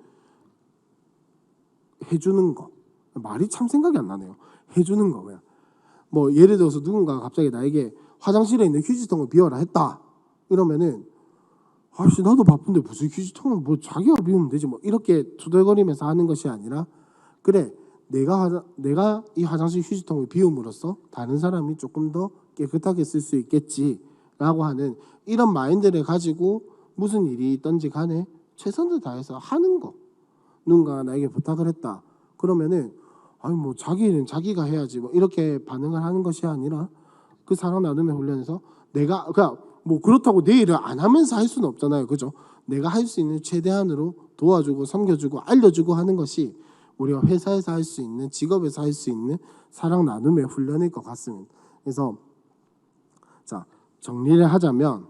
해주는 거. 말이 참 생각이 안 나네요. 해주는 거야. 뭐 예를 들어서 누군가가 갑자기 나에게 화장실에 있는 휴지통을 비워라 했다. 이러면은 아씨 나도 바쁜데 무슨 휴지통을 뭐 자기가 비우면 되지 뭐 이렇게 투덜거리면서 하는 것이 아니라, 그래 내가 이 화장실 휴지통을 비움으로써 다른 사람이 조금 더 깨끗하게 쓸 수 있겠지라고 하는 이런 마인드를 가지고 무슨 일이 있든지 간에 최선을 다해서 하는 거. 누군가 나에게 부탁을 했다. 그러면은 아니 뭐 자기 일은 자기가 해야지 뭐 이렇게 반응을 하는 것이 아니라 그 사랑 나눔의 훈련에서 내가 그냥 뭐 그렇다고 내 일을 안 하면서 할 수는 없잖아요, 그죠? 내가 할 수 있는 최대한으로 도와주고 섬겨주고 알려주고 하는 것이 우리가 회사에서 할 수 있는, 직업에서 할 수 있는 사랑 나눔의 훈련일 것 같습니다. 그래서 자, 정리를 하자면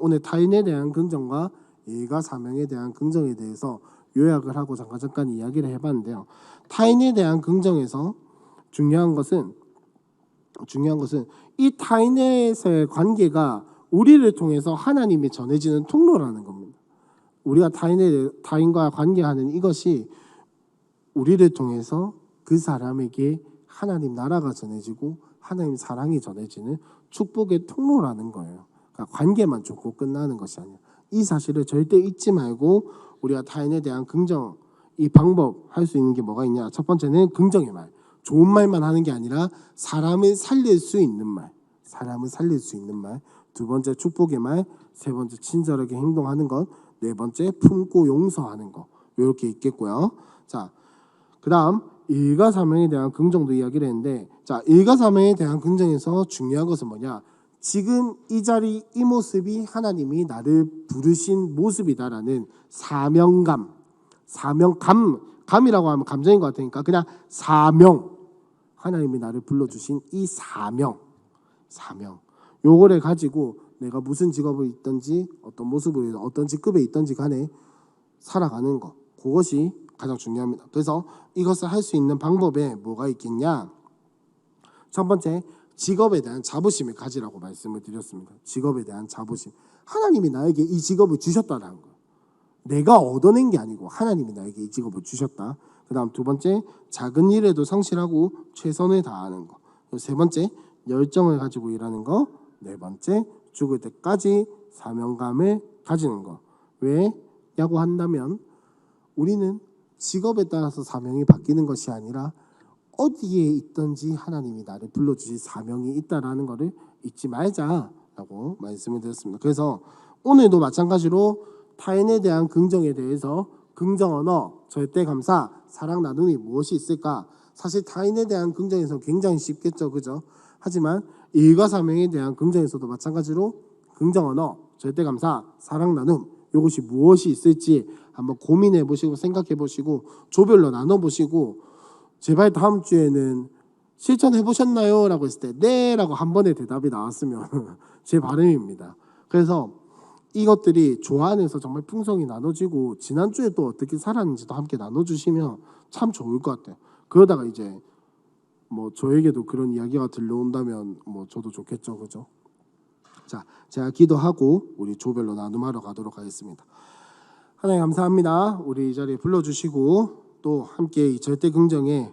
오늘 타인에 대한 긍정과 예의가 사명에 대한 긍정에 대해서 요약을 하고 잠깐 이야기를 해봤는데요. 타인에 대한 긍정에서 중요한 것은 이 타인에서의 관계가 우리를 통해서 하나님이 전해지는 통로라는 겁니다. 우리가 타인과 관계하는 이것이 우리를 통해서 그 사람에게 하나님 나라가 전해지고 하나님 사랑이 전해지는 축복의 통로라는 거예요. 그러니까 관계만 좋고 끝나는 것이 아니에요. 이 사실을 절대 잊지 말고 우리가 타인에 대한 긍정, 이 방법 할 수 있는 게 뭐가 있냐? 첫 번째는 긍정의 말. 좋은 말만 하는 게 아니라 사람을 살릴 수 있는 말. 두 번째 축복의 말. 세 번째 친절하게 행동하는 것. 네 번째 품고 용서하는 것. 이렇게 있겠고요. 자, 그다음 일과 사명에 대한 긍정도 이야기를 했는데, 자, 일과 사명에 대한 긍정에서 중요한 것은 뭐냐? 지금 이 자리, 이 모습이 하나님이 나를 부르신 모습이다라는 감이라고 하면 감정인 것 같으니까 그냥 사명, 하나님이 나를 불러주신 이 사명, 요거를 가지고 내가 무슨 직업을 있든지 어떤 모습으로 어떤 직급에 있든지 간에 살아가는 것, 그것이 가장 중요합니다. 그래서 이것을 할 수 있는 방법에 뭐가 있겠냐? 첫 번째, 직업에 대한 자부심을 가지라고 말씀을 드렸습니다. 직업에 대한 자부심. 하나님이 나에게 이 직업을 주셨다라는 거예요. 내가 얻어낸 게 아니고 하나님이 나에게 이 직업을 주셨다. 그 다음 두 번째, 작은 일에도 성실하고 최선을 다하는 거. 세 번째, 열정을 가지고 일하는 거. 네 번째, 죽을 때까지 사명감을 가지는 거. 왜냐고 한다면 우리는 직업에 따라서 사명이 바뀌는 것이 아니라 어디에 있든지 하나님이 나를 불러주실 사명이 있다라는 것을 잊지 말자라고 말씀을 드렸습니다. 그래서 오늘도 마찬가지로 타인에 대한 긍정에 대해서 긍정 언어, 절대 감사, 사랑 나눔이 무엇이 있을까? 사실 타인에 대한 긍정에서 굉장히 쉽겠죠, 그죠? 하지만 일과 사명에 대한 긍정에서도 마찬가지로 긍정 언어, 절대 감사, 사랑 나눔, 이것이 무엇이 있을지 한번 고민해 보시고 생각해 보시고 조별로 나눠 보시고, 제발 다음 주에는 실천해 보셨나요? 라고 했을 때 네 라고 한 번에 대답이 나왔으면 제 바람입니다. 그래서 이것들이 조 안에서 정말 풍성히 나눠지고 지난주에 또 어떻게 살았는지도 함께 나눠주시면 참 좋을 것 같아요. 그러다가 이제 뭐 저에게도 그런 이야기가 들려온다면 뭐 저도 좋겠죠, 그죠? 자, 제가 기도하고 우리 조별로 나눔하러 가도록 하겠습니다. 하나님 감사합니다. 우리 이 자리에 불러주시고 또 함께 이 절대 긍정의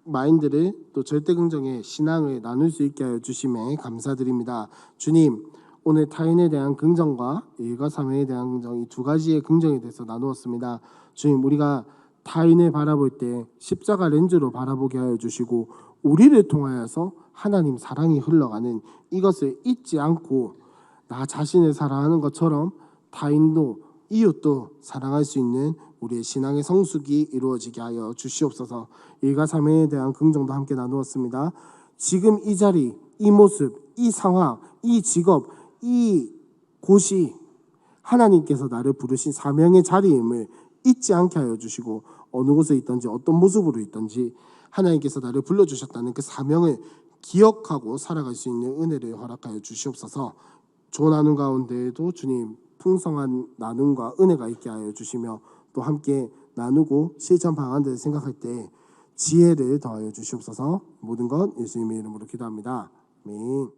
마인드를, 또 절대 긍정의 신앙을 나눌 수 있게 하여 주심에 감사드립니다. 주님, 오늘 타인에 대한 긍정과 일과 사명에 대한 긍정, 이 두 가지의 긍정에 대해서 나누었습니다. 주님, 우리가 타인을 바라볼 때 십자가 렌즈로 바라보게 하여 주시고 우리를 통하여서 하나님 사랑이 흘러가는 이것을 잊지 않고 나 자신을 사랑하는 것처럼 타인도 이웃도 사랑할 수 있는 우리의 신앙의 성숙이 이루어지게 하여 주시옵소서. 일과 사명에 대한 긍정도 함께 나누었습니다. 지금 이 자리, 이 모습, 이 상황, 이 직업, 이 곳이 하나님께서 나를 부르신 사명의 자리임을 잊지 않게 하여 주시고 어느 곳에 있든지 어떤 모습으로 있든지 하나님께서 나를 불러주셨다는 그 사명을 기억하고 살아갈 수 있는 은혜를 허락하여 주시옵소서. 조 나눔 가운데에도 주님 풍성한 나눔과 은혜가 있게 하여 주시며 또 함께 나누고 실천 방안들을 생각할 때 지혜를 더하여 주시옵소서. 모든 것 예수님의 이름으로 기도합니다. 아멘.